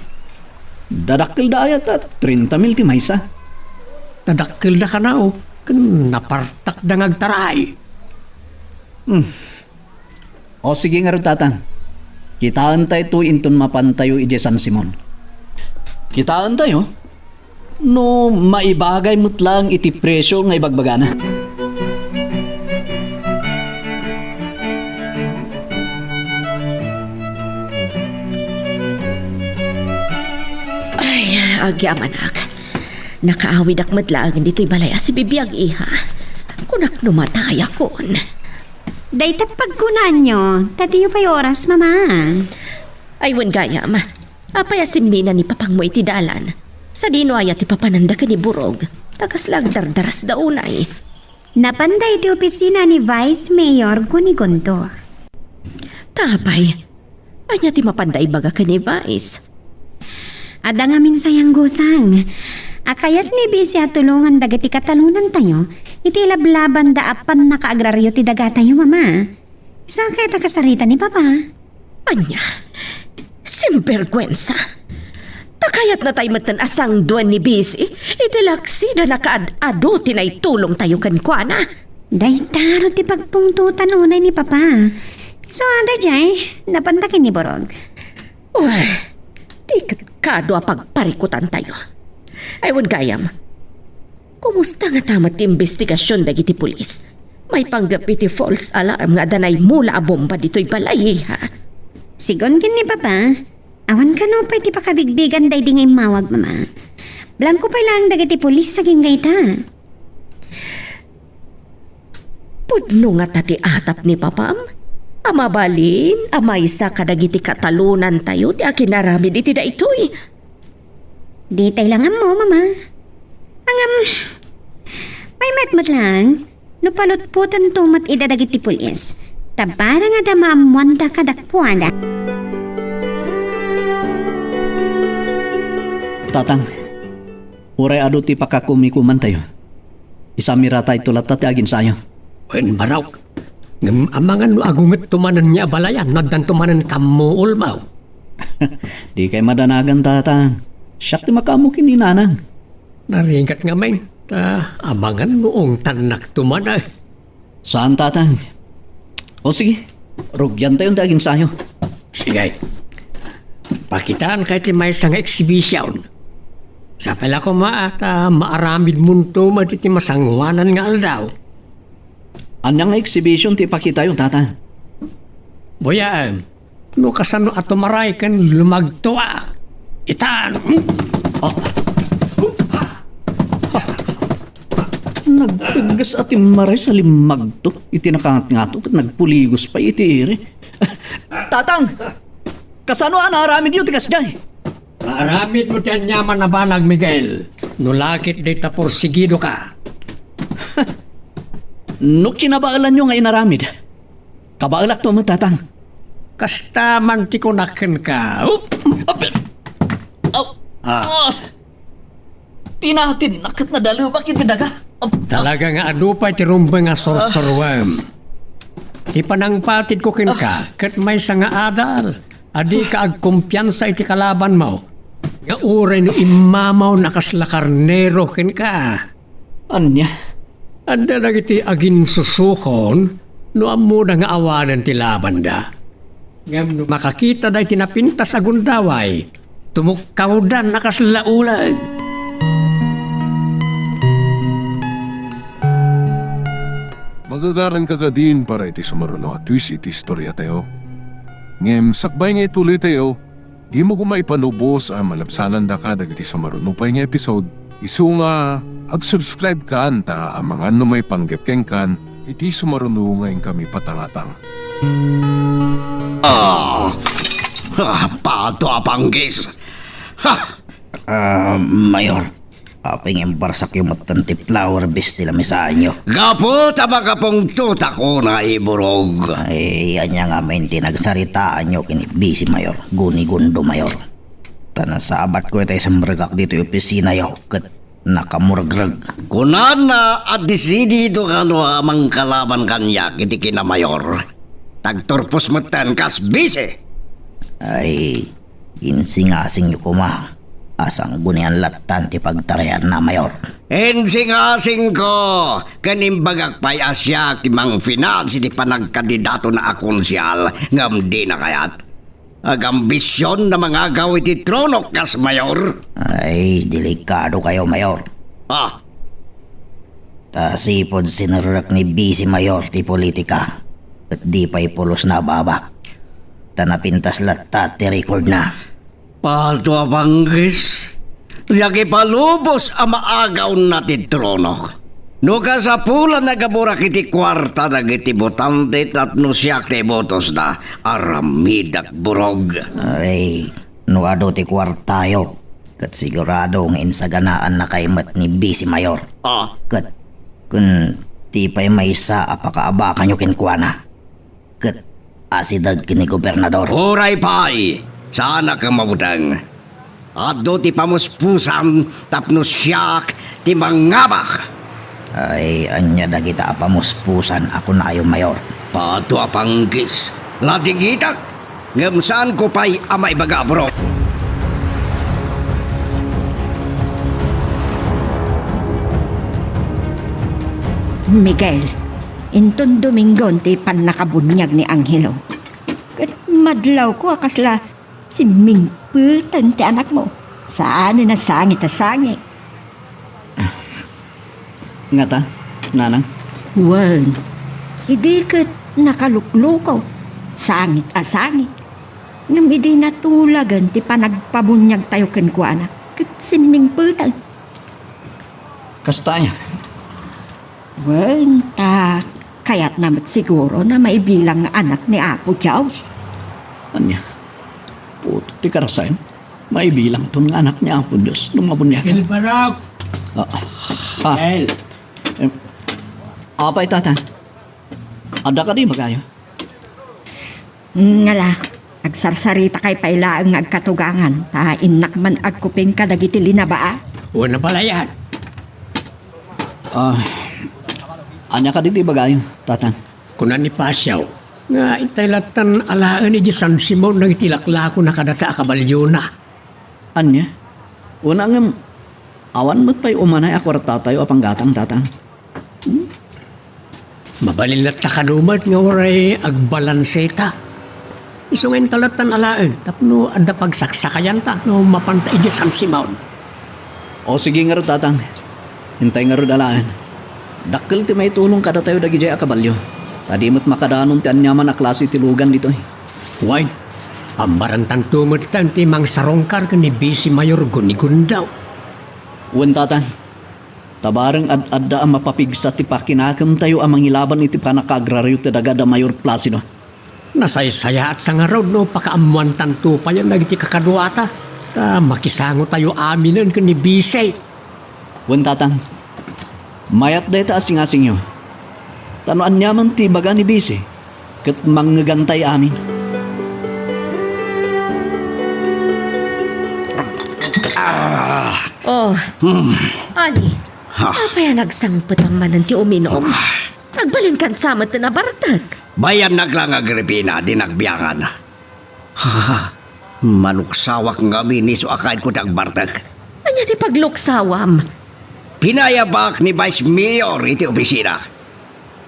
Dadakil da ayat at 30,000 ti maysa.
Tadakkel na kanaw. Ken napartak da ngagtaray.
O sige nga ron, tatang. Kitaan tayo to inton mapantayo iti San Simon. Kitaan tayo. No maibagay mutlang iti presyo nga ibagbagana.
Ay, agyamanak. Nakaawid ak madlagan dito'y balay si bibiyag iha. Kunak numatay akon.
Dayta pagkunan nyo, tatiyo pa'y oras, mama.
Aywan gayam. Apayasin mina ni papang mo iti dalan. Sa dino ayat ti papananda ka ni Burog. Tagas lang dardaras daunay.
Napanday ti opisina ni Vice Mayor Gunigondo.
Tapay. Anya ti mapanday baga ka ni Vice.
Ada nga minsayang gusang. Akayat ni Bisi at tulungan dagiti katalunan tayo, iti lablaban da apan nakaagraryo ti daga tayo, mama. So, kaya takasarita ni Papa.
Anya? Simpergwensa. Takayat na tayo matan asang duwan ni Bisi, itilaksida na kaad-ado tinay tulong tayo kankwana.
Daytaro ti pagpungtutan unay ni Papa. So, ada jay, napantakin ni Borog.
Uy, di kado pagparikutan tayo. Aywan gayam. Kumusta nga tamat ti investigasyon dagiti pulis? May panggap iti false alarm nga danay mula a bomba dito'y balay, ha?
Sigon kin ni Papa, awan ka no pa iti pakabigbigan day di ngay mawag, mama. Blanco pa lang dagiti pulis sa gingayta.
Pudno nga tati atap ni Papam? Amabalin, amaysa kadagiti katalunan tayo ti akinarami iti da ito'y.
Di tayo lang mo, mama. may matmat lang, no palutputan tumat idadagiti pulis. Tabara nga da maamuanda kadakpuan.
Tatang, uray ado ti pakakumikuman tayo. Isamira tayo tulat at agin sayo.
Wen baraw. Ngam amangan agunget tumanan niya abalayan, naddan tumanan kamuol maw.
Di kay madanagan tatang. Siyak ti makamu kininanang.
Naringat nga may, amangan noong tanak tumanay.
Saan tatang? O sige, rugyan tayo agin sayo.
Sige. Pakitaan kahit may isang exhibition. Sa pala ko maaramid munto matiti masangwanan nga aldaw.
Anyang exhibition ti pakita yung tatang.
Boya, no kasano ato maray kan lumagtua. Itan!
Nagdagas at maray sa limagto. Iti nakangat-ngato at nagpuligos pa iti iri. Tatang! Kasano naramid yun ti kasjay?
Maramid mo tiyan yaman na balag, Miguel. Nulakit day tapursigido ka.
No kinabaalan nyo nga inaramid. Kabaalak to mo, tatang.
Kasta man ti kunakin ka.
Tinatin, nakat na dalo, bakit daga?
Talaga nga adupay ti rumba nga sorsorwam. Ti panangpatid ko kin ka, kat may sa nga adal. Adi ka agkumpiyansa iti kalaban mo. Nga uray no imamaw nakasla karnero kin ka.
Anya?
Anda na iti agin susukon, no amo na nga awanan ti laban da. Ngam no makakita da iti napintas agundaway, tumukawdan nakasla ulag.
Magagaran ka din para iti sumaruno at twist iti istorya tayo. Ngem sakbay nga ituloy tayo, di mo kumaipanubos ang malabsanan da ka dagiti sumaruno pa nga episode. Isu nga, ag-subscribe ka anta ang mga may panggapkeng kan, iti sumaruno ngayon kami patangatang.
Pato apanggis.
Mayor, aping embarsak yung matanti flower base nila misanyo.
Gapo tama kapong tuta ko na iburog.
Ay, anya nga may nagsaritaan nyo kinibisi, Mayor. Guni-gundo, Mayor. Tanasabat ko ito sa maragak dito yung opisina yaw. Kat nakamuragrag.
Kunan na at disidido ka no amang kalaban kanya kiti kina Mayor. Tagturpos matan kas bise.
Ay, insingasing nyo kuma. Asang gunian latan ti pagtarayan na, Mayor.
Ensing-asing ko, kanimbagak pa'y asya timang finance iti panagkandidato na akonsyal ngam di na kayat. Agambisyon na mga gawit iti trono kas Mayor.
Ay, delikado kayo, Mayor. Tasipod sinurak ni Bisi Mayor ti politika. At di pa'y pulos na babak. Tanapintas latat ti record na.
Palto abanggis, lagi palubos ang maagaw natin trono. No kasapulan nagaburak iti kwarta nagiti botante at no siyak ti botos na aramidak burog.
Ay, nuado ti kwartayo. Kat sigurado ng insaganaan na kaimat ni Bisi Mayor. Kat, kun ti pa'y may isa apakaabakan nyo kinkwana. Kat, asidag kini gobernador.
Uray pa'y! Sana ka mabutang. Ado ti pamuspusan tapno siyak ti mangabak.
Ay, anya dagita apamuspusan ako na ayo, Mayor.
Pato apanggis. Lating itak. Ngam saan ko pa'y amay baga bro.
Miguel, inton Domingon ti pan nakabunyag ni Angelo. Kat madlaw ko akasla si Mingputan ti anak mo. Saan na sangit a sangit?
Nga ta, nanang?
Wan, hindi kat nakaluklukaw. Sangit a sangit. Ngam hindi natulagan ti panagpabunyag tayo kenkwana. Kat si Mingputan.
Kastaya.
Wan, kaya't namat siguro na maibilang nga anak ni Apo Jaws.
Anya? Puto ti karasayan. May bilang to ng anak niya po Diyos. Lumabunyag.
Ilbarak! El!
Apay tata. Ada ka di magayo?
Ngala, agsarsarita kay pailaang nga agkatugangan, ta inak man agkuping ka dagiti linabaa.
Una pala yan.
Anya ka dito bagayo, Tatang?
Kunan ni Pasyaw, nga itay latan alaan ni San Simon nang itilaklako na kadata akabalyo na.
Anya? Una nga, awan mo't pa'y umanay ako ratatayo apang gatang, Tatang.
Mabalilat ta kanumat nga waray agbalanseta. Isungin talatan alaan, tapno ada pagsaksakan ta, no mapantay di San Simon.
O sige nga ro, Tatang. Hintay nga ro dalaan. Dakkel ti may tulong kada tayo dagi jay akabalyo. Tadi mo't makadanon ti anyaman na klase ti lugan dito eh.
Why? Pambarantan tumot tan ti mang sarongkar ka ni Bisi Mayor Gunigundaw.
Uwan, Tatang. Tabarang ad-adda ang mapapigsa ti pakinakam tayo ang mangilaban iti panakagraryo ti dagada Mayor Placido.
Nasaysaya at sa nga road no pakaamuan tanto pa yan nagiti kakaduata. Ta makisango tayo aminan ka ni Bisi.
Uwan, Tatang. Mayat day ta asing-asing nyo. Tanoan nyaman ti baga ni Bisi. Kat manggagantay amin.
Ani, apa yan nagsangpot ang manan ti uminom? Nagbalin kan samat na nabartag.
Bayan naglang Agripina, di nagbiyangan. Manuksawak nga miniso akain ko tagbartag.
Anya ti pagluksawam.
Pinayabak ni Vice Mayor iti opisina.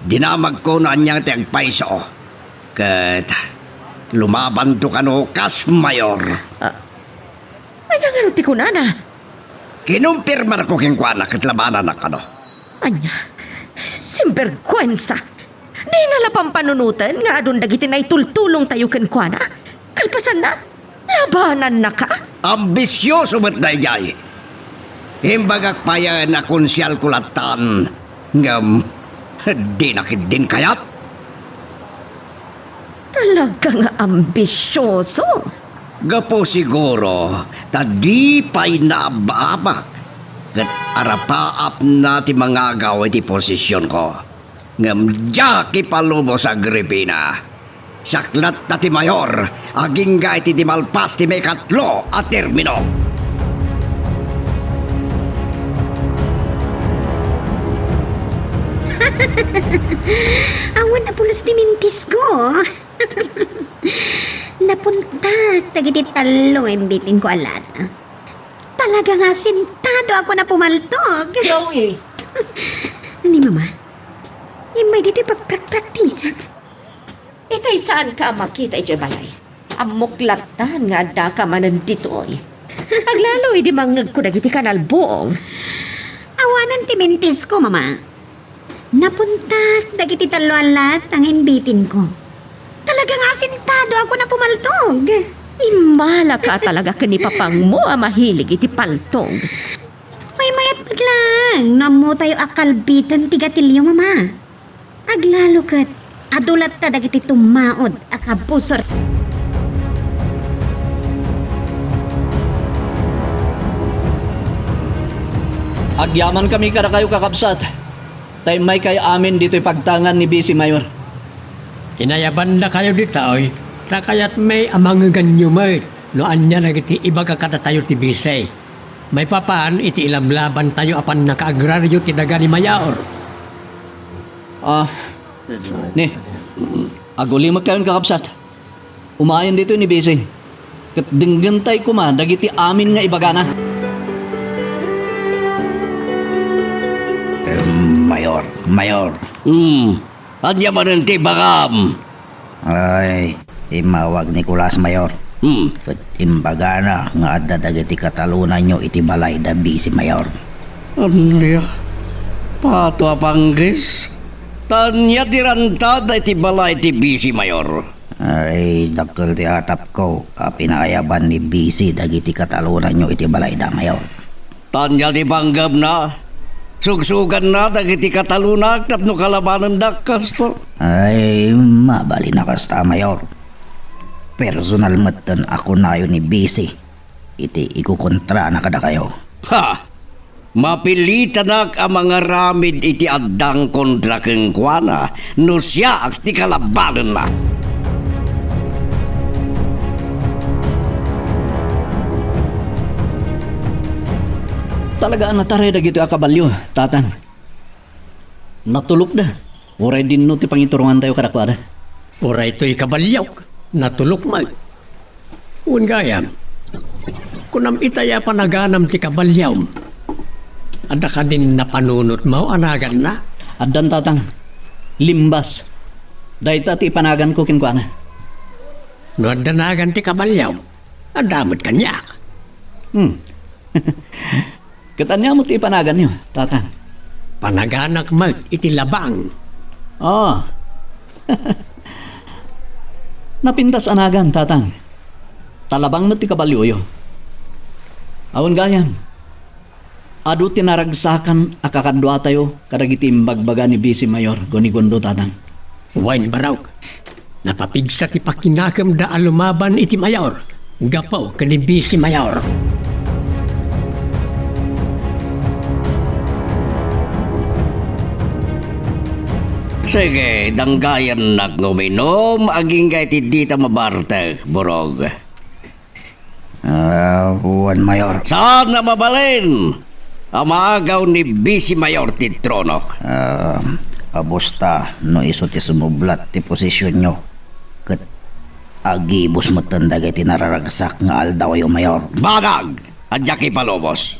Dinamag ko na niyang tagpaiso. Kat lumaban to kano kas Mayor.
Anya nga ti kunana.
Kinumpirma na ko kingkwana kat labanan na kano.
Anya, simperkwensa. Di nalapang panunutan nga adun dagiti na itultulong tayo kenkwana. Kalpasan na, labanan na ka.
Ambisyoso ba't na iyay? Imbagak paya na konsyal kulatan. Ngam, di nakit din kayat.
Talaga nga ambisyoso.
Gapo siguro, tadi pa'y naababa. Gat arapaap na ti mga gawin ti posisyon ko. Ngam jaki palubo sa Agripina. Saklat na ti Mayor, aging gay ti malpas ti may katlo at termino.
Awan na pulos di mintis ko. Napunta, tagiti talo, imbitin ko alat. Talaga nga sintado ako na pumaltog.
Chloe!
Ni mama, imay dito pagpraktisan.
Itay saan ka makita iti balay? Amuklatan nga da ka manan dito eh. Aglalo di mangag ko dagiti kanal buong.
Awanan ti mintis ko, mama. Napunta, dagiti talo alat ang imbitin ko. Talaga nga sintado ako na pumaltog.
Imala ka talaga kanipapang mo ang mahilig iti paltog.
May mayat lang. Namo tayo akalbitan tigatilyo, mama. Aglalo kat, adulat ta dagiti tumaod akabusor.
Agyaman kami kada kayo kakabsat. Tay may kayo amin dito'y pagtangan ni Bisi Mayor.
Inayaban na kayo dito oy. Kayat may amang ganyo may. Noan niya nagiti iba ka kada tayo ti Bisi. May papaan iti ilamlaban tayo apan nakaagraryo ti daga ni Mayor.
Ni, agulimag kayon kakabsat. Umayan dito ni Bisi. Kat dinggantay ko ma, dagiti amin nga ibagana.
Mayor.
Anya man ti bagam.
Ay, imawag Nicolas Mayor. Kat imbagana nga adda dagiti katalunan nyo iti balay da Bisi Mayor.
Anya? Pato apanggis? Tanya tiranta da iti balay ti Bisi Mayor.
Ay, dakkel ti atap ko. Pinaayaban ni Bisi dagiti katalunan nyo iti balay da Mayor.
Tanya ti panggap na. Sugsugan na dagiti katalunak tapno kalabanan dakkas to.
Ay, mabali na kasta Mayor. Personal matan ako na yun ni Bisi. Iti ikukontra na kada kayo.
Ha! Mapilitanak ang mga ramid iti addang kontra keng kuana no siya ti kalabanan na.
Talaga nataray na gito akabalyo, tatang. Natulok na. Uray din no ti pangiturungan tayo kadakwada.
Ura ito'y kabalyaw, natulok mo. Un gayam, kunam itaya panaganam ti kabalyaw, ada ka din napanunot mo, anagan na.
Addan tatang, limbas. Dahil ti panagan ko kinkwana.
No adanagan ti kabalyaw, adamot kanyak.
Katanya mo ti panagan nyo, tatang.
Panaganak mo, iti labang.
Oh. Napintas anagan, tatang. Talabang na ti kabalyoyo. Awan gayam. Adu tinaragsakan akakadwa tayo kadagiti imbagbaga ni Bisi Mayor gonigondo, tatang.
Wain baraw, napapigsa ti pakinakam da alumaban iti Mayor. Gapaw kani Bisi Mayor.
Sige, danggayan na nguminom, aging kay tindita mabartag, Borog.
Juan Mayor.
Saan na mabalin? Ang maagaw ni Bisi Mayor ti Tronok.
Abusta, no iso ti sumublat ti posisyon nyo. Kat agibos mo tandag iti nararagsak nga aldaw yung Mayor.
Bagag! At Jackie Palobos.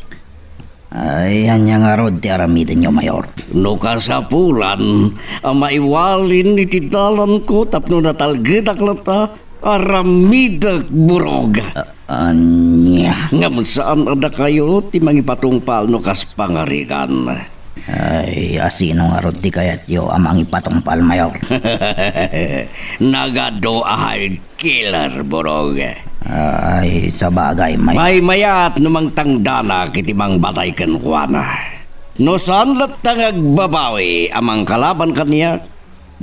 Ay, hanya nga rod ti aramidan nyo, Mayor.
No kasapulan, ang maiwalin iti dalan ko tapno natalgidak lata aramidag Borog.
Anya.
Nga saan ada kayo ti mangipatungpal no kas pangarikan.
Ay, asino nga rod ti kayat yo amang ipatungpal, Mayor.
Nagado ahal killer, Borog.
Ay, sa bagay, Mayor.
May mayat numang tangdana kiti mang batay ken kuana. No saan latang agbabawi amang kalaban kaniya,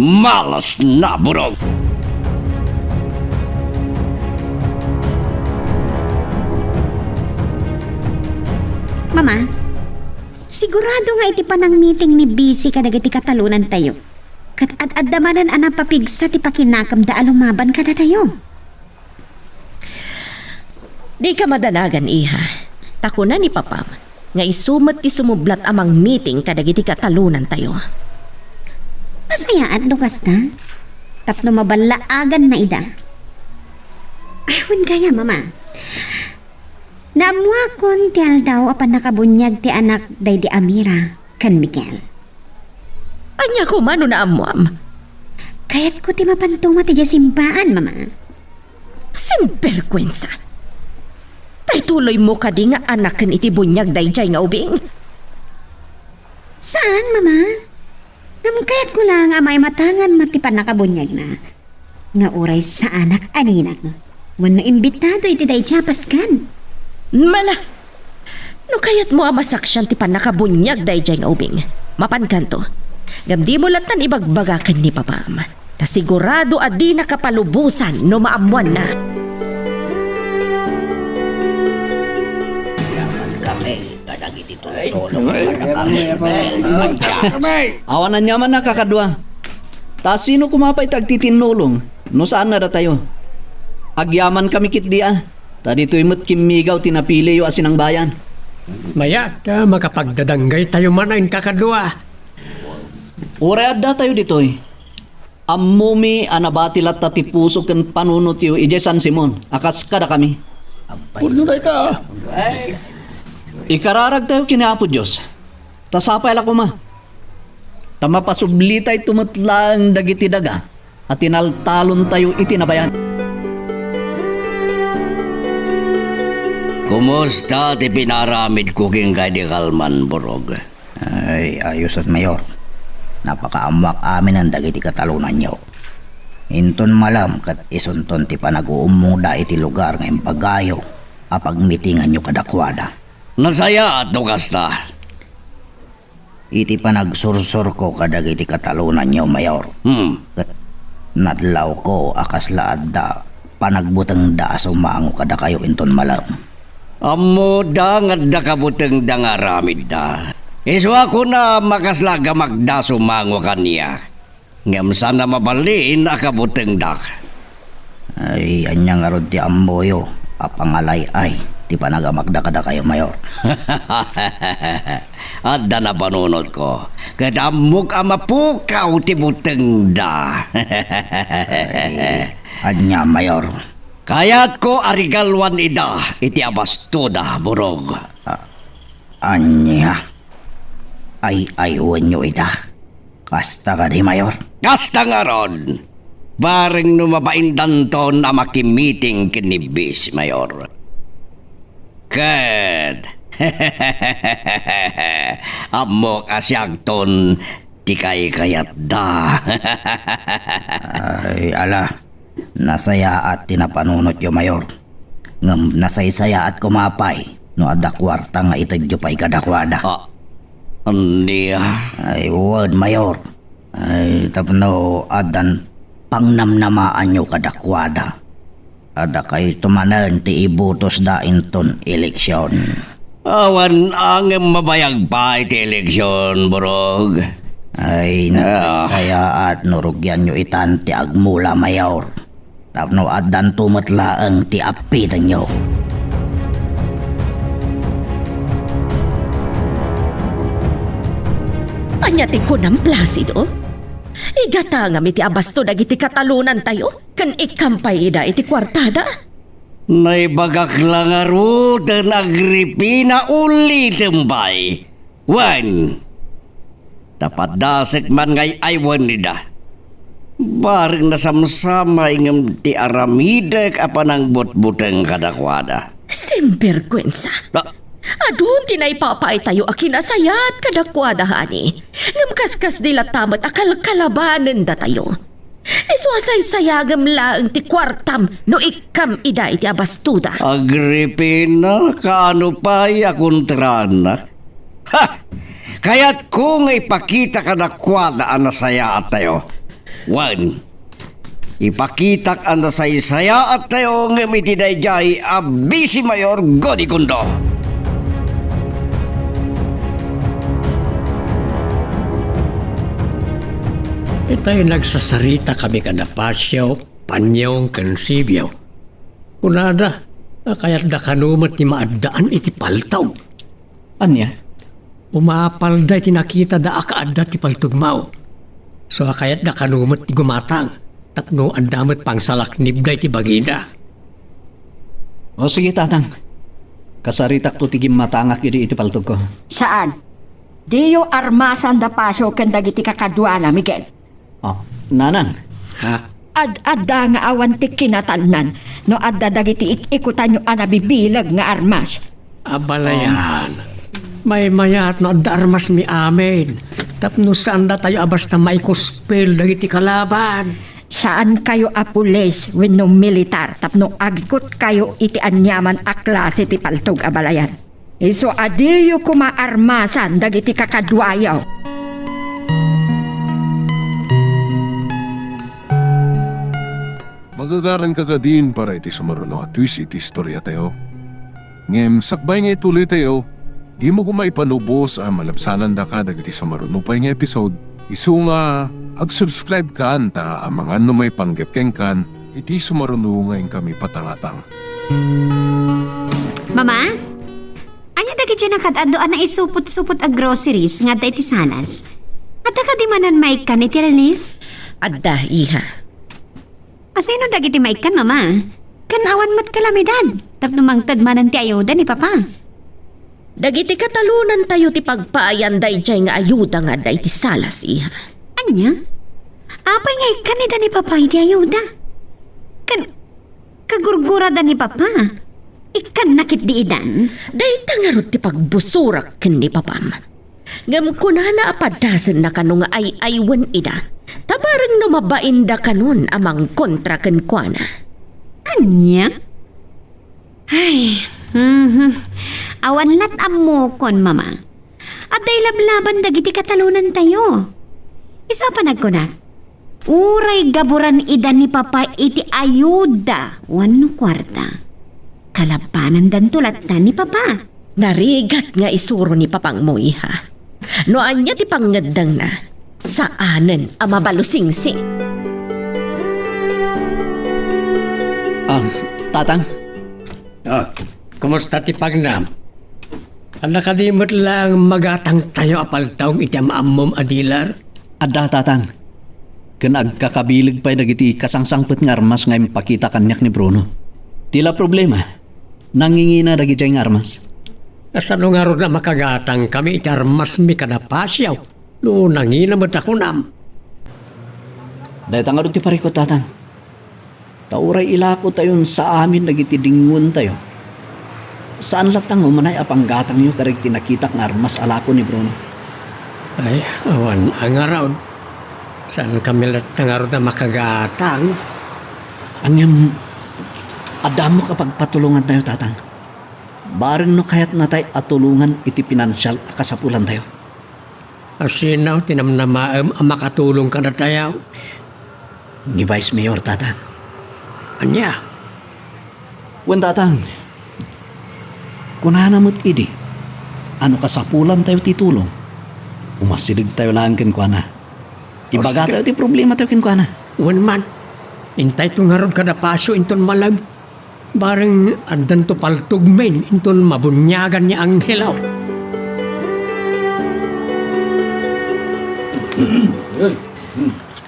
malas na, Borog.
Mama, sigurado nga iti panang meeting ni Bisi kadag iti katalunan tayo. Kat ad-addamanan anang papigsa ti pakinakam da alumaban kada tayo.
Di ka madanagan, iha. Takuna ni Papa, nga isumat ti sumublat amang meeting kadag iti katalunan tayo.
Masayaan, lukas na. Tapno mabalaagan na ida. Ayun kaya, Mama. Naamwakon ti aldaw apan nakabunyag ti anak day di Amira kan Miguel.
Anya ko mano na amuam.
Kaya't ko ti mapantuma ti simbaan, Mama.
Simperkwensa. Tay tuloy mo ka di nga anak kan iti bunyag dayjay nga ubing.
Saan, Mama? Kaya't ko lang amay matangan matipan nakabunyag na. Nga oray sa anak aninak. Wano imbitado iti dayjay paskan.
Mala, no kayat mo amasaksyan ti panakabunyag dayjay nga ubing. Mapan kanto, gamdi mo latan ibagbagakan ni Papam. Ta sigurado adi nakapalubusan no maamuan na.
Awanan nyaman na kakadwa. Ta sino kumapay tagtitinulong? No saan na da tayo? Agyaman kami kit di ah. Ta dito'y mo't kimigaw tinapili yung asinang bayan.
Mayat ka makapagdadanggay tayo manain kakadwa.
Ure adda tayo dito'y. Ammumi anabatilat ta ti puso ken panunot yu ije San Simon. Akas kada kami.
Puno na ito.
Ikararag tayo kinapo Diyos. Tasapay la kuma. Tamapasubli tayo tumutlang dagiti daga at tinaltalon tayo itinabayan.
Kumusta ti pinaramid ko king kay di Kalman, Borog?
Ay, ayos at Mayor. Napakaamak amin ang dagiti katalunan nyo. Inton malam kat isunton ti panag-uumuda iti lugar ngayong pagayo apagmitingan nyo kadakwada.
Nasaya at kasta.
Iti panagsursur ko kadag iti katalunan nyo, Mayor. Kat nadlaw ko akas laad da panagbutang da sumango kada kayo inton malam.
Amo da nga da kabuteng da nga ramid da. Iso ako na makaslaga magda sumango kaniya. Ngam sana mabalin akabuteng da.
Ay, anyang arod ti amboyo apangalay ay ti ti panagamagda kada kayo, Mayor.
Adda na panunod ko. Kadamok amapukaw ti buteng da.
Anya, Mayor.
Kayat ko arigalwan ida iti abastuda, burog.
Anya. Ay aywan nyo ita. Kasta ka di, Mayor.
Kasta nga ron. Baring numabaindan to na makimiting kinibis, Mayor. Kad. Amok asyagton ti kayat da.
Ay, ala. Nasaya at tinapanunot yo, Mayor. Ngam nasaysaya at kumapay. No ada kwarta nga itagyo pa'y kadakwada.
Andi
Ay, word, Mayor. Ay, tapno adan pangnamnamaan nyo kadakwada. Ada kayo tumanan ti ibutos da inton eleksyon.
awan ang mabayag pa iti eleksyon, burog.
Ay, nasaysaya at nurugyan nyo itan ti agmula, Mayor. Tapno adan tumatla ang ti apitan nyo.
Anya ti ko ng Placido? Igata nga mi ti abasto dagiti katalunan tayo, kan ikampay ida iti kwartada.
Naibagak lang aro dan Agripina uli tembay. Wan. Tapat dasek man ngay aywan nida. Baring nasamsama ingem ti aramidek apa nang butbuteng kadakwada.
Simperkwensa. Adun tinaypapay tayo akinasayat kadakwada hani. Ngam kaskas dila tamat akal kalabanan da tayo. Isuasay sayagam lang ti kwartam no ikam ida iti abastuda.
Agripina, kaano pa yakuntrana? Ha! Kaya't kung ipakita ka na kwada ang nasaya at tayo. One, ipakitak ang nasaya at tayo ng mitidayjay abisi Mayor Godi Kundo.
Itay nagsasarita kami kada pasyaw, panyong, konsibyaw. Kunada, kaya't da kanumat ni maadaan iti paltaw.
Anya?
Umapalda iti nakita da akaadda ti paltugmaw. So kaya't da kanumat ti gumatang, tapno andamat pang salaknib da iti bagida.
O sige, tatang. Kasaritak to tigim matangak iti paltog ko.
Saan? Diyo armasan da paso ken dagiti kakadwana, Miguel.
Oh, nanang.
Ha?
Ad-adda nga awan ti kinatanan no adda dagiti ikutan nyo anabibilag nga armas.
Abalayan. May mayat no adda armas mi amin. Tapno saan da tayo abasta may kuspel dagiti kalaban.
Saan kayo a pulis wenno militar tapno agikot kayo iti anyaman a klase ti paltog abalayan. Iso adiyo kumaarmasan dagiti kakadwayaw.
Magagaran ka ka din para iti sumaruno at twist iti istorya tayo. Ngem, sakbay nga ituloy tayo, di mo kumaipanubos ang malabsanan da ka dagiti sumaruno pa nga episode. Isu nga, ag-subscribe ka anta ang mga may panggapkeng kan, iti sumaruno ngayon kami patangatang.
Mama? Anya dagi dyan nakadado na isupot-supot ag groceries nga da iti sanas. At ka di manan may kan iti relief?
Adda, iha.
Asino dagiti may kan, mama? Kan awan mat kalamidad. Tapno mangtad manan ti ayuda ni papa.
Dagiti katalunan tayo ti pagpaayan dayjay nga ayuda nga day ti salas, iha.
Anya? Apay nga kanida ni papa iti ayuda. Kagurgurada ni papa. Ikan nakit di idan.
Day tangarot ti pagbusurak ken ni papam. Ngam kunana apadasen na kano nga ay-aywan ida. Tabarang no mabainda kanon amang kontra ken kuana.
Anya? Ay, awan lat amokon, mama. At day lablaban dagiti katalunan tayo. Isa pa nagkunak. Uray gaburan ida ni papa iti ayuda. Wano kwarta. Kalapanan dan tulat na ni papa.
Narigat nga isuro ni papang mo, iha. No anya ti pangadang na. Saanen ang mabalusing-sing.
Tatang.
Kumusta ti Pagnam? Ala kadimot lang magatang tayo apal taong iti amaamom adilar.
Adda tatang. Kan agkakabilig pa'y dagiti kasangsangpet nga armas nga ipakita kanyak ni Bruno. Tila problema. Nangingina dagiti nga armas.
Kasano nga ron na makagatang kami iti armas mi kadapasyaw. No nangina mo takunam.
Dahil nga ti parikot tatang. Tauray ilako tayon sa amin dagiti dingun tayo. Saan latang umanay apang gatang nyo karig tinakitak nga armas alako ni Bruno?
Ay, awan ang araw. Saan kami latang araw na makagatang?
Anyam, adamo kapag patulungan tayo tatang. Bareng no kayat na tayo atulungan iti pinansyal akasapulan tayo.
Asinaw, tinamnamaam ang makatulong ka na tayo.
Ni Vice Mayor tatang.
Anya?
Wen tatang, kunahan mo't idi, ano kasapulan tayo titulong? Umasilig tayo lang kinkwana. Ibaga tayo ti problema tayo kinkwana.
Wan man, intay to nga ron kada paso inton malag. Bareng andan to paltugmen inton mabunyagan niya ang hilaw.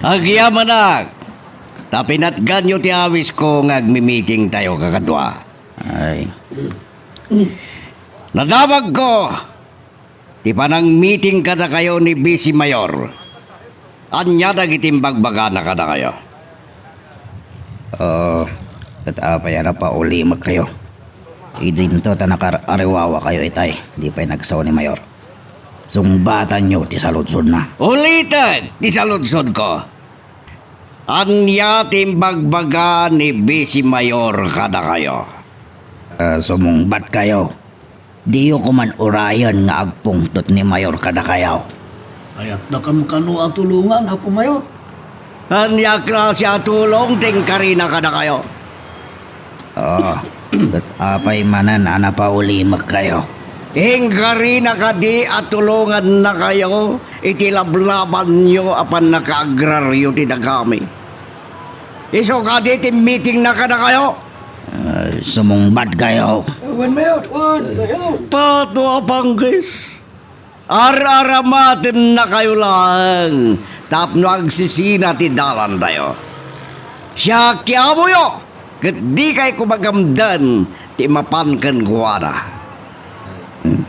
Agyamanak! Tapinatgan nyo ti awis ko nga agmi-meeting tayo kakadwa.
Ay,
Nadawag ko! Ti panang meeting kada kayo ni Vice Mayor. Anya dagitimbagbaga na kada kayo.
katapay na pa uli mag kayo. Idinto ta nakararewawa kayo itay. Di pa'y nagsaw ni Mayor. Sungbatan nyo ti saludsod na.
Ulitin! Ti saludsod ko. Anya timbagbaga ni Vice Mayor kada kayo.
Sumungbat kayo. Diyo ko man urayan nga agpungtot ni Mayor kada kayaw.
Ayat na kam kanu atulungan, Apo Mayor.
Anya klasya tulong tingkarina kada kayo.
Apay manan ana pa uli mag kayo.
Tingkarina kadi at tulungan na kayo. Itilablaban nyo apan nakaagraryo ti dagami. Iso kadi ti meeting na kada kayo.
Sumungbat kayo.
Pato apanggis. Araramatin na kayo lang. Tapno agsisina ti dalan tayo. Siya kiyamo yo. Kat di kay kumagamdan ti mapankan kuwana.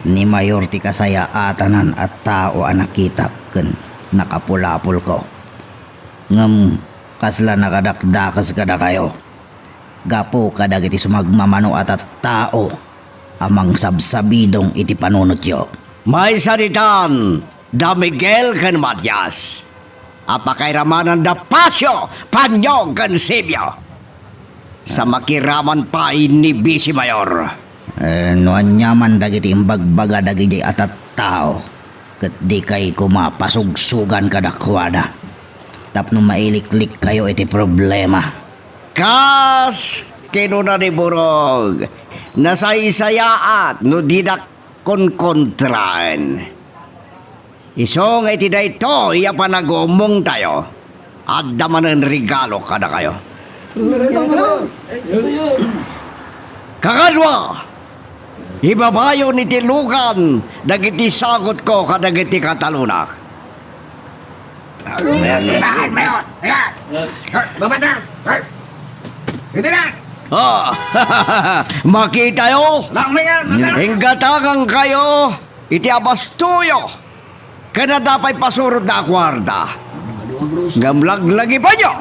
Ni Mayor ti kasaya atanan at tao anakita ken nakapulapol ko. Ngem kasla nakadakdakas kada kayo. Gapo kada iti sumagmamano at tao amang sabsabidong iti panunot yo.
May salitan da Miguel ken Matias. Apakairamanan da Pasyo, Panyong ken Sibyo. Sa makiraman pa ni Vice Mayor.
Nuan nyaman dagiti imbagbaga dagiti atat tao. Ket di kay kumapasugsugan kada kwada. Tapno mailiklik kayo iti problema.
Kas kinuna ni Burog. Nasaysayaat no didak konkontraan. Isong iti dayto iya pa nagumong tayo. Adda man ang regalo kada kayo. Kakadwa! Ibabayo ni Tilukan dagiti sagot ko kadagiti katalunak. Oh, makita yo. Hinggatangan kayo. Iti abastuyo. Kada dapay pasurod na kwarta. Gamlag-lagi pa nyo.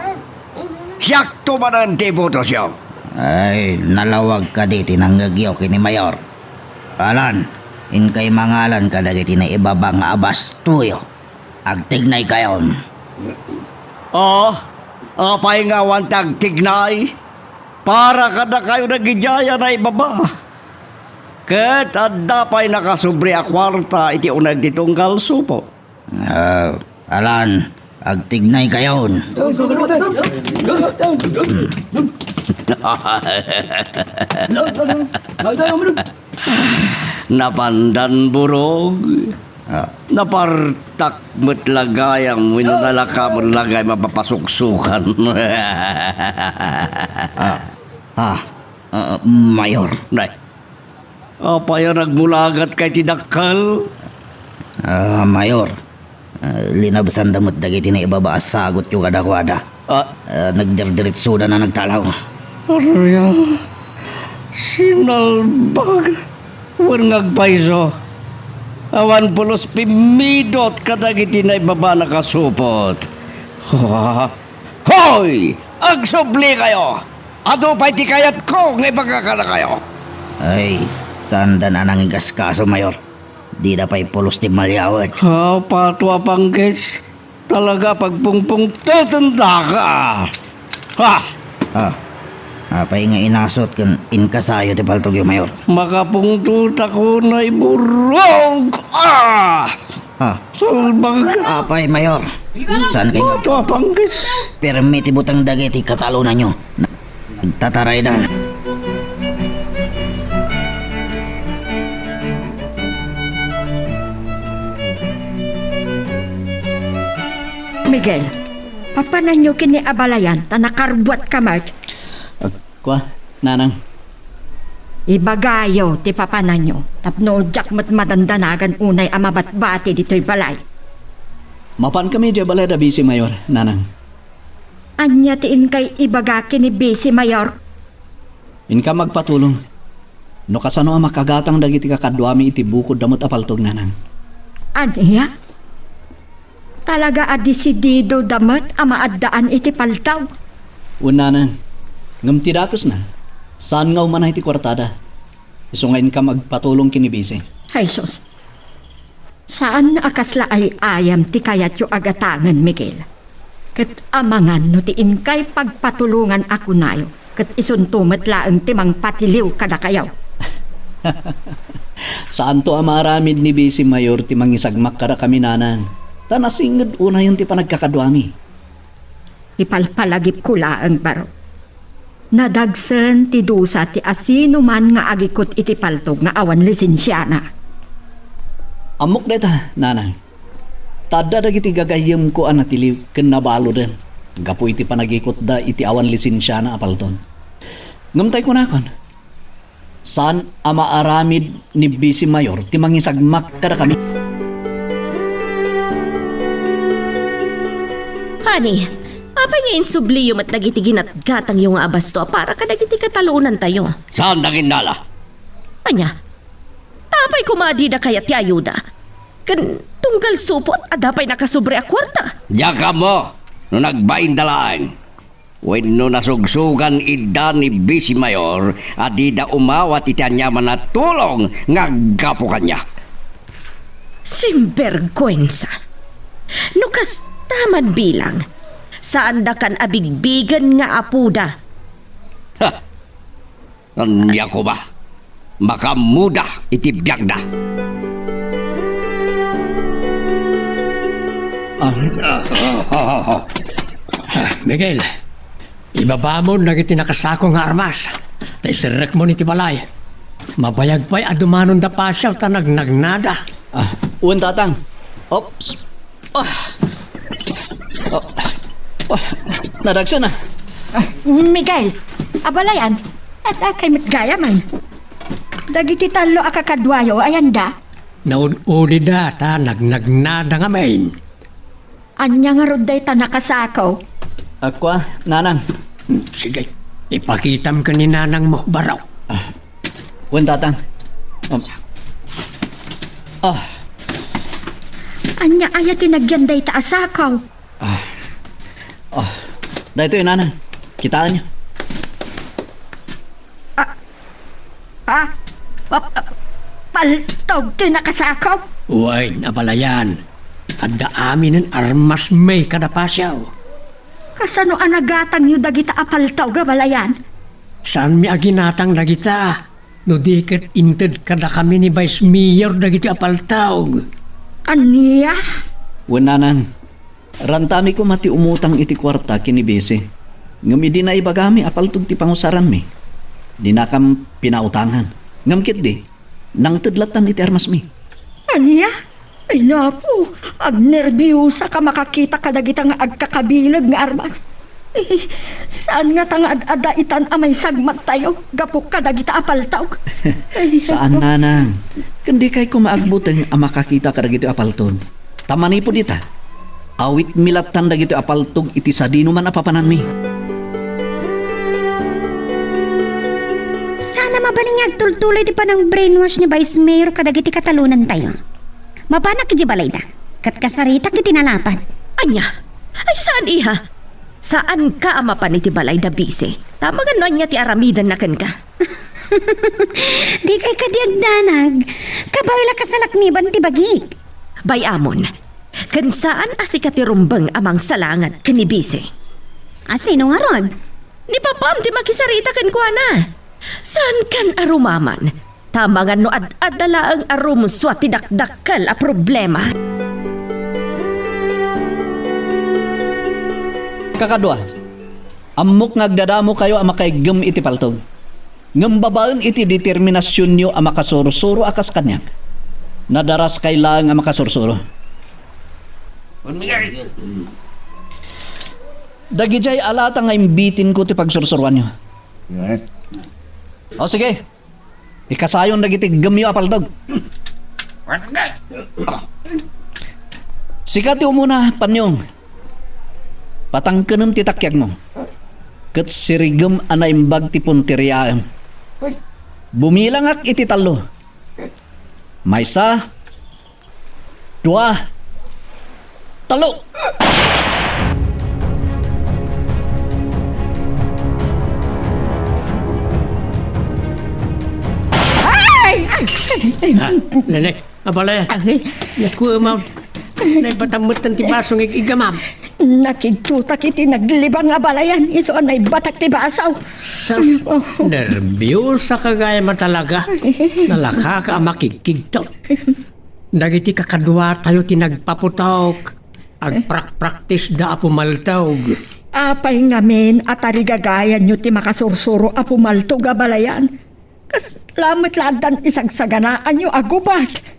Siyak tumanan ti butos yo.
Ay, nalawag ka di tinanggagyo kini Mayor. Alan, in kay mangalan ka dagiti na ibabang abas tuyo. Agtignay kayon.
Oh, apay nga wantag tignay. Para kada kayo nagijaya na ibaba. Ket adda pa'y nakasubri a kwarta iti unag ditunggal supo.
Alan, agtignay kayon.
Napandan burog. Napartak metlagayang winunalaka lagay mapapasuksukan.
Mayor.
Nay. Apa yung nagmulagat kay tinakal?
Mayor, linabsan damot dagiti na ibabaas sagot yung kadakwada. Nagdirdiritsuda na nagtalaw.
Arya, sinalbag. Wan ngagpaiso. Awan pulos pimidot kadagiti na ibaba nakasupot. Hoy! Agsubli kayo! Ato pa'y ti kayat ko ngay pagkakala kayo.
Ay, sanda na nang kaso, Mayor. Di na pa'y pulos ti malyawad.
Patwa panggis. Talaga pagpungpung tutunda ka.
Apay nga inasot kan inkasayo ti paltog yung Mayor.
Makapungtut ako na iburog. Salbag.
Apay, Mayor. Saan kayo?
Patwa panggis.
Permi ti butang dagiti katalunan nyo. Nagtataray na.
Miguel, papanan nyo kini abalayan ta nakarbwat ka, Mark.
Kwa, nanang.
Ibagayo ti papanan nyo. Tapno jak matmadandanagan unay amabatbati dito'y balay.
Mapan kami di balay da bisi, Mayor, nanang.
Anya tiin kay ibaga kini Bisi Mayor.
Inka magpatulong. No kasano ang makagatang dagiti kakadwami iti bukod damot apaltog, nanang.
Anya? Talaga adisidido damat amaaddaan iti paltaw.
Una nang, ngam tidakos na. Saan nga umanay ti kwartada? Isungayin ka magpatulong kinibisi.
Hay sus. Saan akasla ay ayam ti kayat yu agatangan, Miguel? Kat amangan no tiin kay pagpatulungan ako nayo. Kat isuntumat laang timang patiliw kada kayaw.
Saan to amaramid ni Bisi Mayor ti mangisagmak kada kami, nanang? Tanasingad una yung ti panagkakadwami.
Ipalpalagip ko laang baro. Nadagsen ti dusa ti asino man nga agikot iti paltog nga awan lisensyana.
Amok deta, nanang. Tada dagiti gagayem ko anatiliw ken nabalo den. Gapo iti panagikot da iti awan lisensyana apalton. Ngamtay ko nakon. Saan ama aramid ni Bisi Mayor ti mangisagmak kada kami?
Honey, apay nga insubli yung at nagitigin at gatang yung abasto para kadagiti katalunan tayo.
Saan dagin nala?
Anya, tapay kumadi na kaya ti ayuda. Kan tunggal supot at dapay nakasubre a kwarta.
Yaka mo, no nagbain dalaan. When no nasugsugan ida ni Bisi Mayor, adida umawat iti anyaman na tulong nga gapo kanya.
Simbergwensa. Nukas tamad bilang. Saan da kan abigbigan nga apuda?
Anya ko ba? Makamuda iti biyagda.
Miguel, ibaba mo nagiti nakasako nga armas. Ta isirek mo niti balay. Mabayag pa'y adumanon da pasyaw ta nagnagnada.
Uwan tatang. Ops. Nadagsan na.
Miguel, abalayan. At akay mitgaya man. Dagiti talo akakadwayo, ayan da.
Naun-uli da ta nagnagnada nga main.
Anya nga roday ta nakasakaw.
Akwa, nanang.
Sige, ipakitam ka ni nanang mo, baraw.
Uwan tatang.
Anya aya tinagyanday ta asakaw.
Dahito yun, nanang. Kitaan niyo.
Paltog ti nakasakaw.
Uy, napalayan. Adda amin ng armas may kada pasyaw.
Kasano anagatang yu dagita apaltaw gabalayan?
Saan mi aginatang dagita? No diket inted kada kami ni Vice Mayor dagiti apaltawg.
Aniya?
Uwan, nanang. Rantami ko mati umutang iti kwarta kini Bese. Ngam di na ibagami apaltog ti pangusaran mi. Di na kam pinautangan. Ngam kit di. Nang tudlatan iti armas mi.
Aniya? Ay napo, agnerbiyosa ka makakita ka dagita nga agkakabilag nga armas. Saan nga tangad adaitan amay sagmat tayo? Gapok ka dagita apaltaw.
Saan nanang? Kundi kay kumaagbuteng ang makakita ka dagito apalton. Tamani po dita. Awit milatan dagito apaltog iti sadino man apapanan mi.
Sana mabalingag tultuloy di pa ng brainwash ni Vice Mayor kadagiti katalunan tayo. Mapanak kiti balay da. Kat kasarita kiti nalapat.
Anya, ay saan iha? Saan ka ama pa ni ti balay da bise? Tama nga noon niya ti aramidan na kan ka.
Di kay kadiagdanag. Kabayla kasalakniban ti bagi.
Bayamon, kan saan asika ti rumbang amang salangat kan ni bise?
Sino nga rod?
Ni papam ti makisarita kan kuha na. Saan kan arumaman? Tama nga no ad-adala ang arum swati dakdakkel a problema.
Kakadwa, amok ngagdadamo kayo ang makaigam iti paltog. Ngambabaan iti determinasyon nyo ang makasurusuro akas kanyak. Nadaras kailang ang makasurusuro. Dagijay alata nga imbitin ko ti pagsursuruan nyo. O sige, ikasayon dagiti gamyo apaltog. Sikati umuna panyong. Patangkenem ti takyag mo. Ket sirigem ana imbag ti punteriaan. Bumilangak iti talo. Maysa, dua, talo.
Nenek, abalaya. Yat ko mau. Nay batamut ti basong igamam.
Nakitutak iti naglibang abalayan. Iso anay batak ti basaw.
Nervyos ka gaya matalaga. Nalaka ka makikigto. Dagiti kakadwa tayo tinagpaputawk. Agprak-praktis da apumaltawg.
Apay ngamin at arigagayan nyo ti makasursuro apumaltog abalayan. Kas lamit ladan isagsaganaan nyo agubat.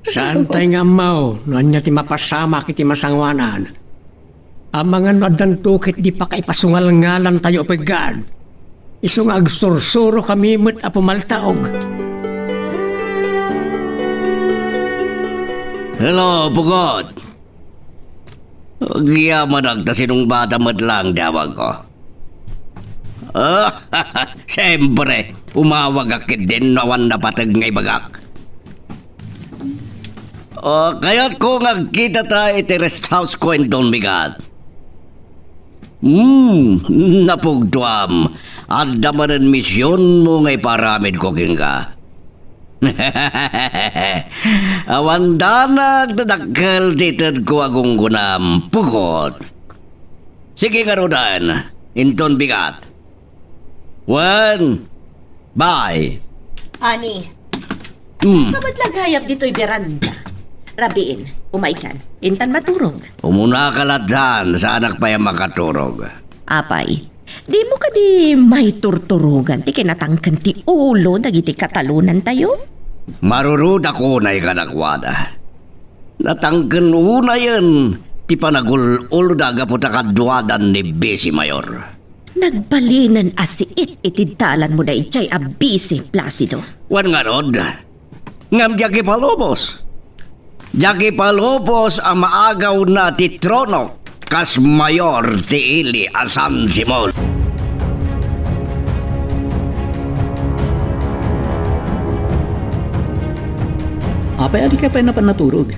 Saan tayo nga mau? Noon niya ti mapasama kiti masangwanan. Ang mga nadantukit di pa kay pasungal-ngalan tayo pagad. Isong agsursuro kami mo't apumaltaog.
Hello, Pugot. Giyaman ta sinong bata madlang dawag ko. Siyempre, umawag akit din nawan na patag ngay bagak. Kaya't ko ngagkita tayo iti rest house ko in Don Bigat. Napugduam. Adda manan misyon mo ngay paramid ko kinga. Awan danag dadakkel titid ko agong gunam. Pugot. Sige nga rodan. In Don Bigat. Bye.
Ani, kamadlagayap dito'y beranda. Rabiin, umaikan, intan maturog.
Umuna ka ladhan sa anak pa yung makaturog.
Apay, di mo ka di may turturugan, ti kinatangkan ti ulo, dagiti katalunan tayo?
Marurud ako na ikanakwada. Natangkan una yan, ti panagul-ulo daga po takadwadan ni Bisi Mayor.
Nagbalinan asiit itidtalan mo na ichay abisi, Placido.
Wan nga rod, ngam Jackie Palopos. Jackie Palopos ang maagaw na ti trono kas Mayor ti Ili a San Simon.
Apay adi ka pa na panaturog.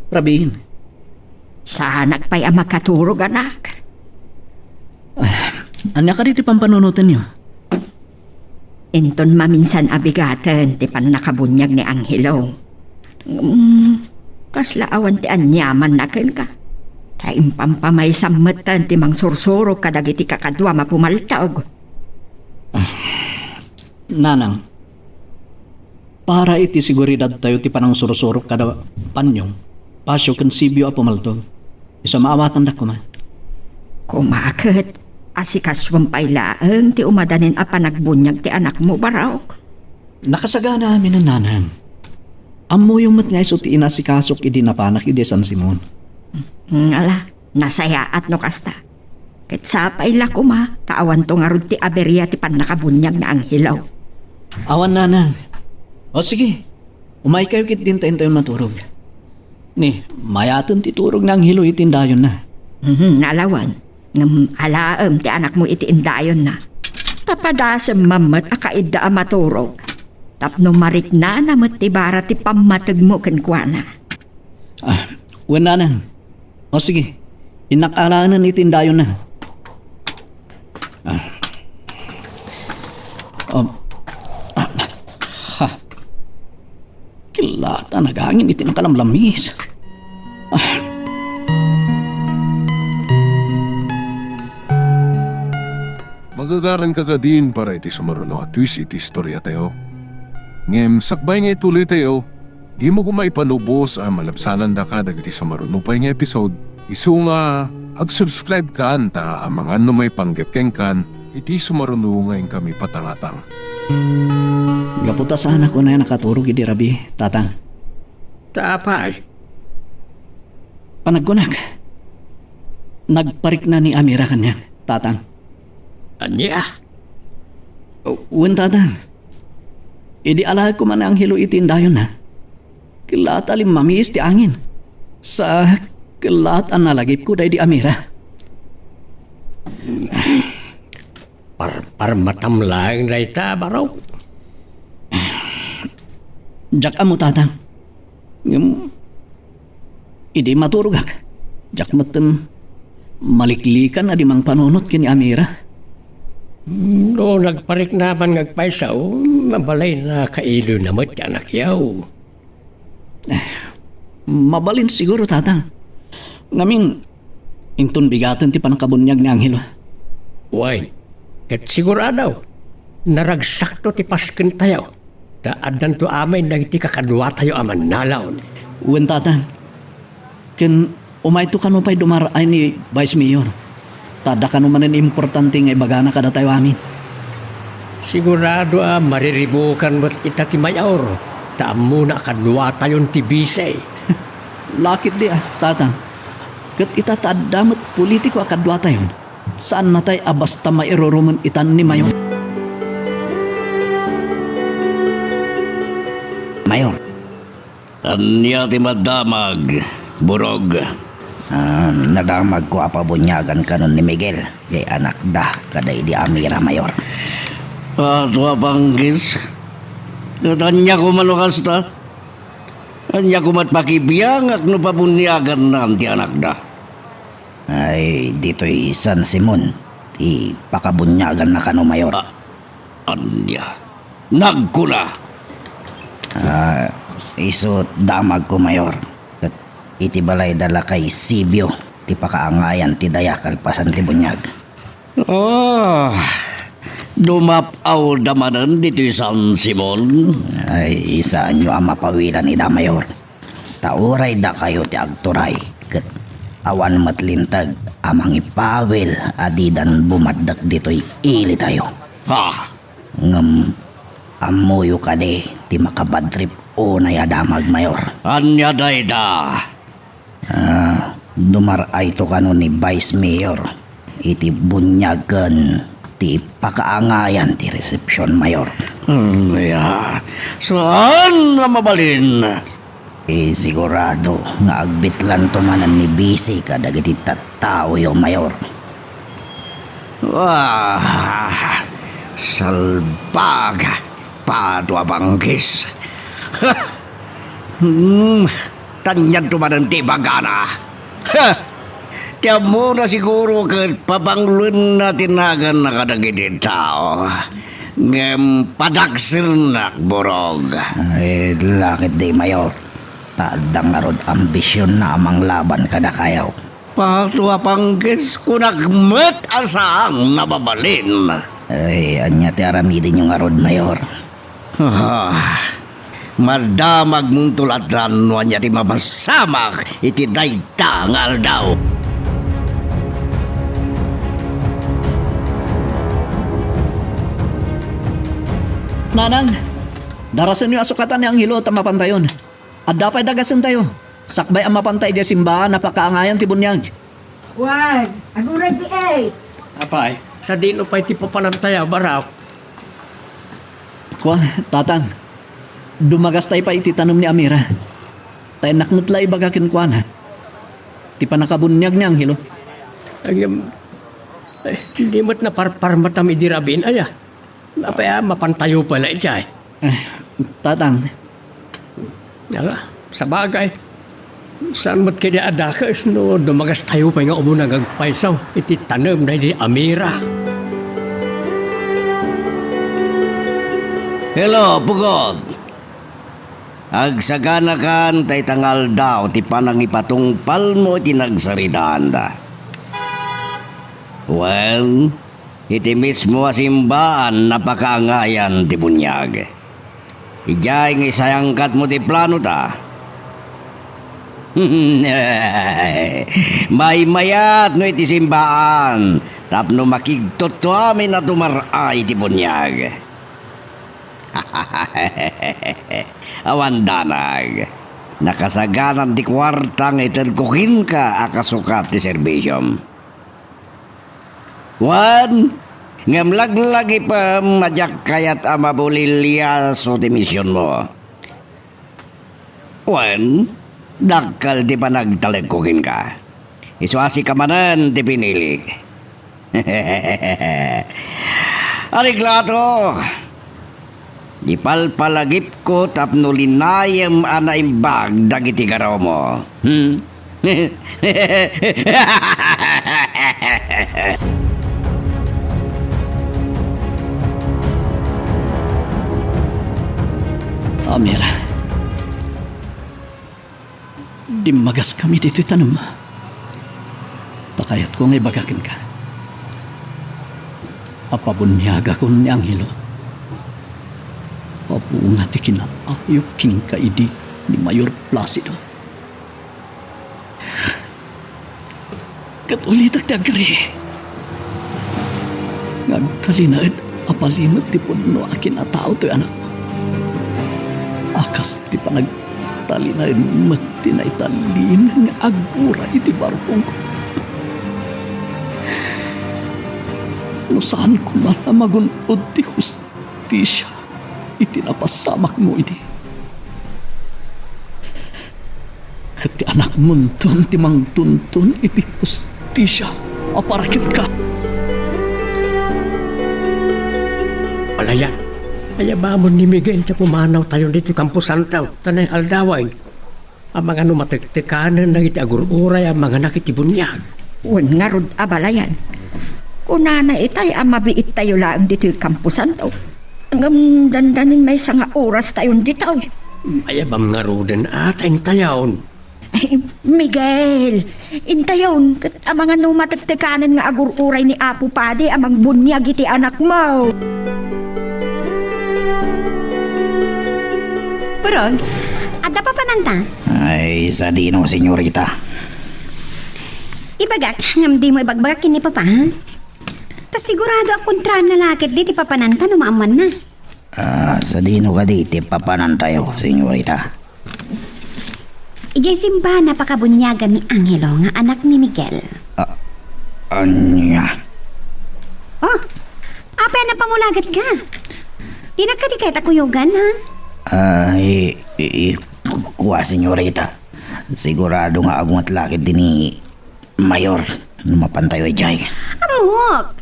Rabihin.
Sanak pa'y ang makaturog, anak.
Anya ka dito pampanunutan niyo?
Inton maminsan abigaten ti pan nakabunyag ni Angelo. Kaslaawan ti anyaman na ken ka. Kaim pampamay sammatan ti mang sursuro kadagiti kakadwa mapumaltaog.
Nanang, para iti siguridad tayo ti panang surusuro kada panyong, pasyo kan sibyo a pumaltog. Isa maawatan da ko man.
Kumakit, asikaswam pailaeng ti umadanin a panagbunyag ti anak mo baraw.
Nakasagana amin ang nanang. Amo yung mat nga iso ti inasikasok idi napanak idi San Simon.
Ngala, nasaya at no kasta. Ket sapay la kuma, kaawan to nga rod ti aberya ti panakabunyag na ang hilaw.
Awan nanang. O sige, umay kayo kit din tayo maturog. Ni, mayatan ti turog na ang hilo itindayon na.
Nalawan, ngam alaam ti anak mo iti indayon na. Tapadasem mamat akaida a maturog. Tapno marik na namat ti bara ti pamatag mo kenkwana.
Uwan nanang. O sige, inakalanan itindayon na. Kilata, nagangin itin kalamlamis.
Magagaran ka din para iti sumaruno at twist iti istorya tayo. Ngem, sakbay nga ituloy tayo, di mo kumaipanubos ang malabsanan da ka dagiti sumaruno pa nga episode. Isu nga, ag-subscribe ka anta ang mga ano may panggepkeng kan, iti sumaruno ngayon kami patangatang.
Gaputa sana ko na nakaturog idi rabi, tatang.
Tapay.
Panagkunag. Nagparik na ni Amira kanyang, tatang.
Anya?
Uwan tatang. Idi alahay ko man ang hilo itindayon na. Kilata mamiis ti angin. Sa kilata nalagip ko dahi di Amira.
Parmatam lang na ita, baraw.
Jak amo tatang. Idi maturugak. Jak matan maliklikan na di mang panunot kini Amira.
No, nagparik naman ngagpaisaw, mabalay na kailo na mo't anak yaw.
Mabalin siguro tatang. Ngamin, inton bigatan ti panakabunyag ni Angelo.
Uy, kat sigurado, naragsakto ti pasken tayo. Daadan to amay nang ti kakadwa tayo aman nalaw.
Uwan tatang. Ken umay to kanupay dumaray ni Vice Mayor. Tada ka naman ang importante nga ibagana kada tayo amin.
Sigurado mariribukan mo't ita ti mayaw. Taam muna kadwa tayon ti bisay.
Lakit di tatang. Kat itatadamot politiko akadwa tayon. Saan na tayo basta mairoruman itan ni Mayor?
Mayor.
Anya ti madamag, burog.
Nadamag ko apabunyagan kanon ni Miguel. Kay anak da kaday di Amira, Mayor.
Tua panggis. Anya ko malukas ta. Anya ko matpakibiyang at nupabunyagan na ti anak da.
Ay, dito'y San Simon. Ti pakabunyagan na kano, Mayor.
Anya. Nagkula.
Iso damag ko, Mayor. At iti balay dala kay Sibyo. Ti pakaangayan ti dayakal pasan ti bunyag.
Dumapaw damanan dito San Simon.
Ay, isaan nyo ang mapawilan ni da, Mayor. Tauray da kayo ti agturay. Kat awan matlintag amang ipawil adidan bumaddak dito'y ili tayo. Ngam amuyo ka di ti makabadtrip o nayadamag, Mayor.
Anya dayda.
Dumaray to kano ni Vice Mayor. Iti bunyagan ti pakaangayan ti resepsyon, Mayor.
Saan na mabalin?
Sigurado nga agbitlan to manan ni Bisi kadagiti tattao yo, Mayor.
Salbag. Padua banggis. Tanyan tumanan ti bagana. Tiya mo na siguro kat pabanglun na tinagan na kadagiti tao. Ngem padaksil na borog.
Ay, lakit di, Mayor. Tadang narod ambisyon na amang laban kada kayaw.
Patua panggis kunagmet asang nababalin.
Ay, anya ti aramidin yung arod, Mayor.
Madamag mong tulatan wanya ti mabasamak iti dayta nga aldaw.
Nanang, darasan yung asukatan ni Angelo at mapantayon. At dapat dagasan tayo. Sakbay ang mapantay di simbahan na pakaangayan ti bunyag.
Juan, aguray di ay.
Apay, sa dino pa iti papanantaya, baraw.
Kwa, tatang. Dumagas tayo pa iti tanom ni Amira. Tayo naknutla ibagakin kwa na. Ti pa nakabunyag niya ang hilo.
Hindi mo't na parmatam idirabin, aya. Apay, mapantayo pala iti ay.
Tatang,
Sa bagay, saan mo't kaya adakas no dumagas tayo pa nga umunang agpaisaw iti tanom na di Amira.
Hello, Pugod. Agsagana kan tay tangal daw ti panang ipatungpal mo ti nagsaritaan da. Well, iti mismo asimbaan napakaangayan ti bunyag. Ijay nga isayangkat mo ti plano ta. May mayat no iti simbaan tapno makigtot to amin na tumaray ti bunyag. Awan danag. Nakasaganan ti kwartang iterkuhin ka akasukat ti serbisyom. Wan, ngamlag-lagi pa madyak kayat amabulilya so ti misyon mo. Wan, dakal di pa nagtalagkuhin ka. Isuasi ka manan ti pinilig. Ariklato! Di palpalagip ko tapno linayam anaimbag dagiti garaw mo.
Amira. Di magas kami dito tanong. Takayat ko nga ibagakin ka. Apabunyaga ko ni Anghelo. Papunga ti kinaayok king kaidi ni Mayor Placido. Katulitak ti agari. Ngagtalinaid apalimot ti punno akin atao to'y anak. Akas ti panagtalinaid mati na italin nga agura iti barkong ko. No saan ko man magunod ti hustisya itinapasamak mo ini. Kati anak muntun timang tuntun iti hustisya aparakit ka.
Palayan, ayabamon ni Miguel na pumanaw tayo dito Campo Santo, tanay aldawain. Ang mga numatiktikanan na iti agururay ang mga nakitibunyag.
Wan nga rod abalayan. Kunana itay ang mabiit tayo lang dito yung Campo Santo. Ang dandanin may nga oras tayon dito.
Ayabam nga roden at intayaon.
Ay, Miguel, intayon. Ang mga numatiktikanan nga agururay ni Apo Padi amang bunyag iti anak mo.
Purog, ada pa pananta?
Ay, sa dino, senyorita.
Ibagak, ngam di mo ibagbagakin ni Papa, ha? Tas sigurado ang kontra na lakit di ti papananta numaaman na.
Sa dino ka di, tipapanan tayo, senyorita.
Ijay simba napakabunyagan ni Angelo nga anak ni Miguel.
Anya?
Oh, apa na pamulagat ka? Di na ka di kahit akuyugan, ha?
Kuha, senyorita. Sigurado nga agungat lakit din ni Mayor. Mapantayo ay jay.
Amok!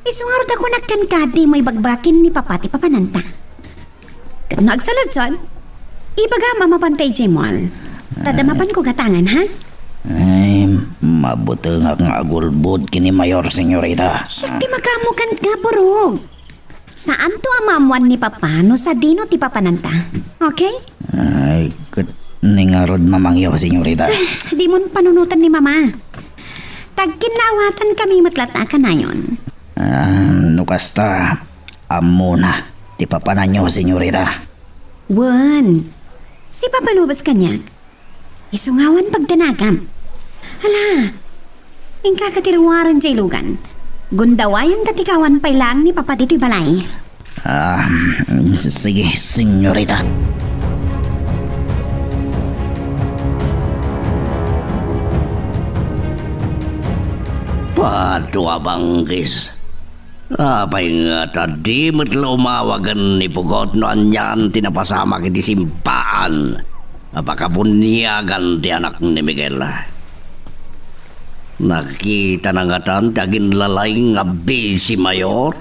Isungarod ako nagkankadi mo ibagbakin ni Papa ti papananta. Kat nagsaludsod, ibaga mamapantay jay mo. Tadamapan ko gatangan, ha?
Ay, mabuti nga agulbod kini Mayor, senyorita.
Siya ti makamukan ka, Purog. Saan to amamuan ni Papa no sa dino ti papananta? Okay?
Ay, ningarod mamangyaw, senyorita.
Di mo panunutan ni Mama. Tagkinawatan kami matlata ka na yun.
Nukasta, amuna, ti papanan nyo, senyorita.
Wan, si Papa Lubas kanyak. Isungawan pagdanagam. Hala, yung kakatirwaran jay lugan. Gundawayan tatikawan pa lang ni Papa dito'y balay.
Sige, senyorita.
Pato abanggis. Apay nga tadi matla umawagan ni Pugot no anyan tinapasama kiti simpaan. Apakabunyagan ti anak ni Miguel. Nakita na nga tan tagin lalay nga si Mayor.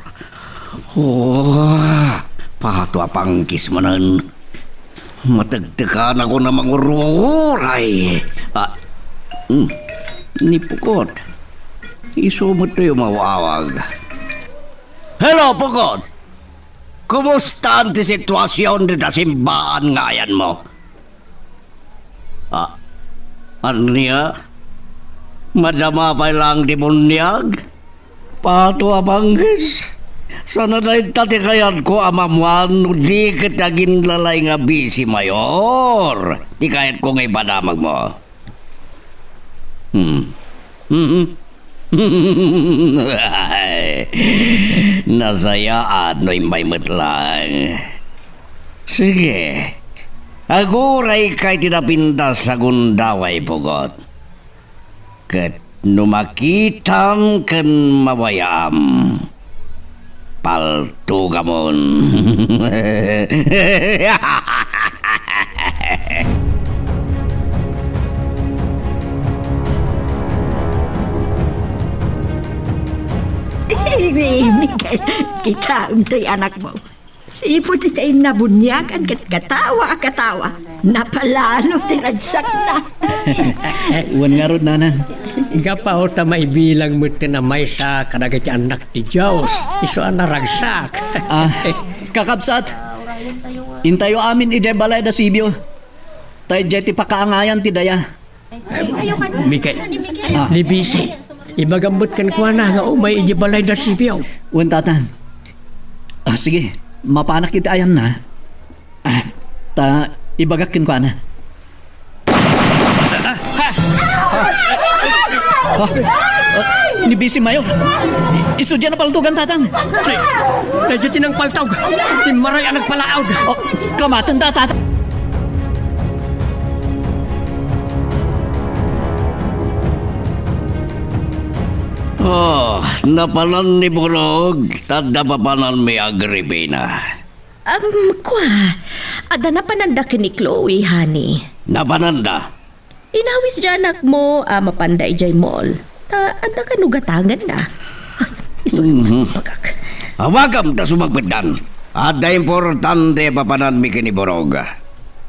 Oh, pato apangkis manan. Matagtakan ako na mangururay. Ni Pugot. Isumot tayo mawawag. Hello, Pugot! Kumusta ang sitwasyon dito simbahan ngayon mo? Ano niya? Madama pa lang demunyag? Pato abanggis? Sana na itati kayan ko amamuan di kitagin lalay nga si Mayor. Di kayat ko ngay padamag mo. Nasayaan no'y may matlang. Sige. Aguray kay tinapintas sa gundaway Pugot. Kat numakitan kan mabayam. Palto kamon.
Miguel, kita untoy anak mo. Sipot itay nabunyagan kat katawa. Napalalo tinagsak na.
Uwan nga ron, nanang.
Gapa o ta maibilang mo tinamay sa kadagiti anak ti Diyos. Iso ang naragsak.
Kakabsat, intayo amin ide balay da Sibyo. Tayo jeti pakaangayan ti daya.
Miguel, libisi. Ibagambot kan kuha na nga umay ijibalay da Sibiyaw.
Uwan, tatan. Sige, mapanak kita ayan na. Ibagakin ko na. Ni Bisi Mayo. Isudya na paltugan, tatang.
Medyo tinang paltog. Timaray ang nagpalaawd.
Kamatan da, tatang.
Napanan ni Burog, tanda papanan may Agripina.
Kwa, ada na pananda ni Chloe, honey.
Napananda?
Inawis dyan anak mo, mapanday jay mall. Ada ka nugatangan na. Pagak.
Awagam ta sumagpitan. Ada importante papanan mi kini Burog.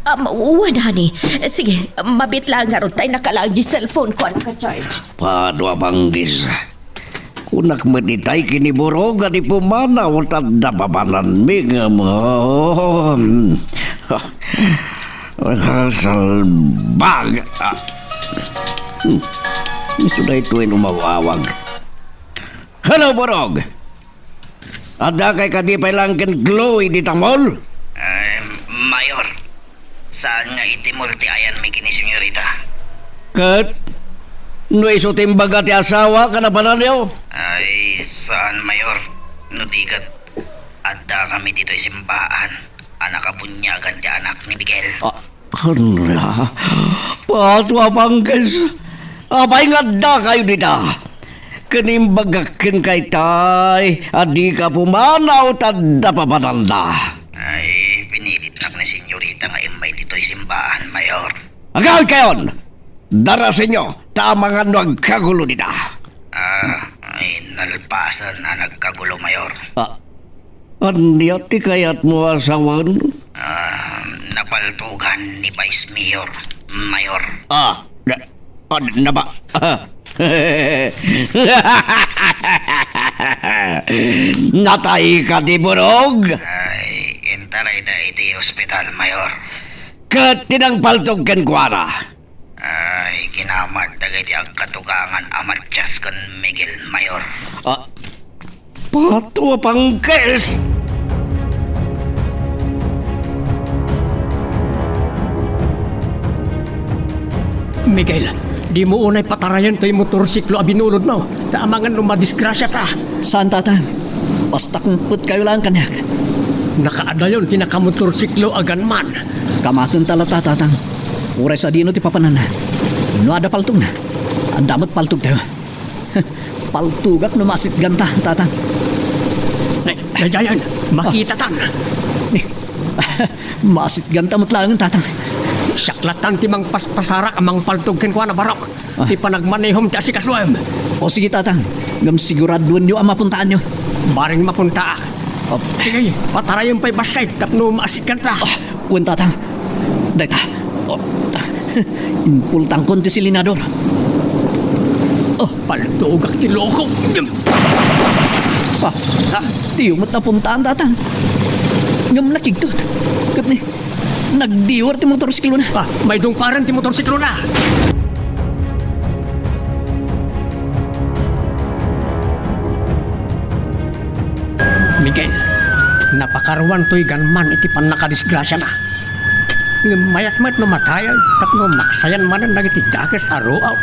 Mauwan, honey. Sige, mabit lang nga ron tayo nakalang di cellphone ko na ka-charge.
Padwa banggis. Kunak matitay kini Burog di pumanaw tanda papanan mi nga mo. Salbag. Ito na ito ay umawawag. Hello, Burog. Ada kay kadipay lang kan Chloe di tamol?
Mayor, saan nga itimulti ayan may kini senyorita?
Kat, no iso timbaga ti asawa ka na pananaw?
Ay, saan, Mayor? Nudigat, ada kami dito simbahan. Anak kabunyagan ti anak ni Miguel.
Ano? Patwa bangkes. Abay nga da kayo dita. Kanimbagakin kay tay. Adi ka pumanaw tanda pa pananda.
Ay, pinilit na ni senyorita nga imay dito'y simbahan, Mayor.
Agaw kayon! Dara sa inyo, tama nga nagkagulo dita.
Ay, nalpasan na nagkagulo, Mayor.
Aniyat ti kayat mo asawan?
Napaltugan ni Vice Mayor, Mayor.
Na ba? Natay ka di Burog?
Ay, intaray na iti hospital, Mayor.
Kat tinangpaltog ken kuara.
Ay, kinamat dagiti ang katugangan amat Diyas kan Miguel, Mayor.
Patwa pangkes.
Miguel, di mo unay patarayan to'y motorsiklo abinulod mo. Taamangan lumadisgrasya ta.
Saan, tatang? Basta kumput kayo lang kanyak.
Nakaadayon tinakamotorsiklo agan man.
Kamatun tala, tatang. Uray sa dino ti papanan na. No ada paltog na. Ang damot paltog tayo. Paltugak no masit ganta, tatang.
Dayan, makita tan.
Masit ganta mutlangan, tatang.
Saklatan ti mang paspasarak amang paltog ken kuana barok. Ti panagmanehom ti asikaswam.
O sige, tatang. Ngam siguraduan nyo ang mapuntaan nyo.
Baring mapunta.
Oh,
Sige, patarayon pa'y basay tapno maasikan ta.
wen, tatang. Dayta. Oh, impultang kon ti silinador.
Paltugak ti loko.
Ah, di umot na puntaan, tatang. Ngam nakigtot. Kat ni, nagdiwar ti motorsiklo na.
May dungparan ti motorsiklo na. Miguel, napakaruan to'y ganman iti panakadisgrasya na. Mayat-mayat no matayag, tapno maksayan man ang nagitidagas araw.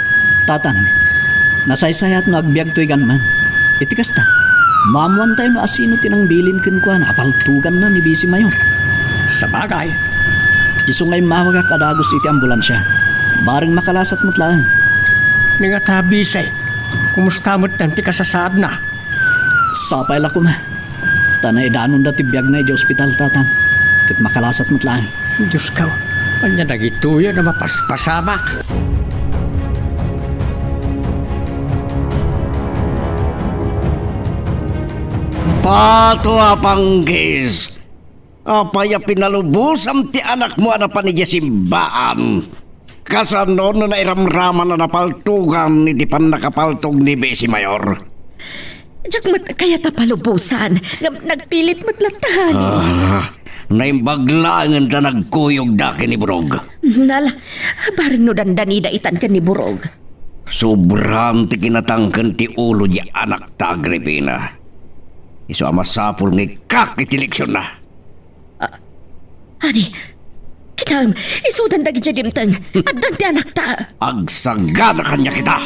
Tatang, nasaysayat no agbyag to'y ganman. Iti kasta, mamuan tayo no asino tinang bilin kuan apaltugan na ni Bisi Mayor.
Sa bagay,
Iso ngay mawaga kadagos iti ambulansya. Bareng makalasat mutlaan.
nga tabisay, kumusta mo't tanti kasasaad na?
Sapay la ko ma. Tanay danon dati biyag na iti ospital, tatang. Kat makalasat mutlaan.
Diyos ka, anya nagituyo na mapaspasamak.
Pato apanggis. Apaya pinalubos am ti anak mo na panigya simbaan. Kasano no na iramraman na napaltugan ni di pan nakapaltog ni Besi Mayor.
Diyak mat kaya tapalubusan. Nagpilit matlatahan.
Naimbaglangan ta nagkuyog daki ni Burog.
Nala, baring no dandanida itan ka ni Burog.
Sobrang ti kinatangkan ti ulo di anak ta Agripina. Iso amasapul ng kakitiliksyon na.
Ani, kita isudan dagi jadimtang. At danti anak ta.
Agsagana kanya kita.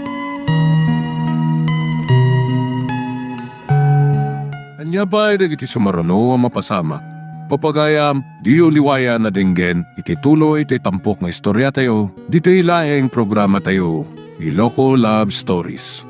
Anya ba ay iti sumarano ang mapasama? Papagayam, di uliwaya na dinggen, iti tuloy iti tampok nga istorya tayo, dito ilaing programa tayo, Iloko Love Stories.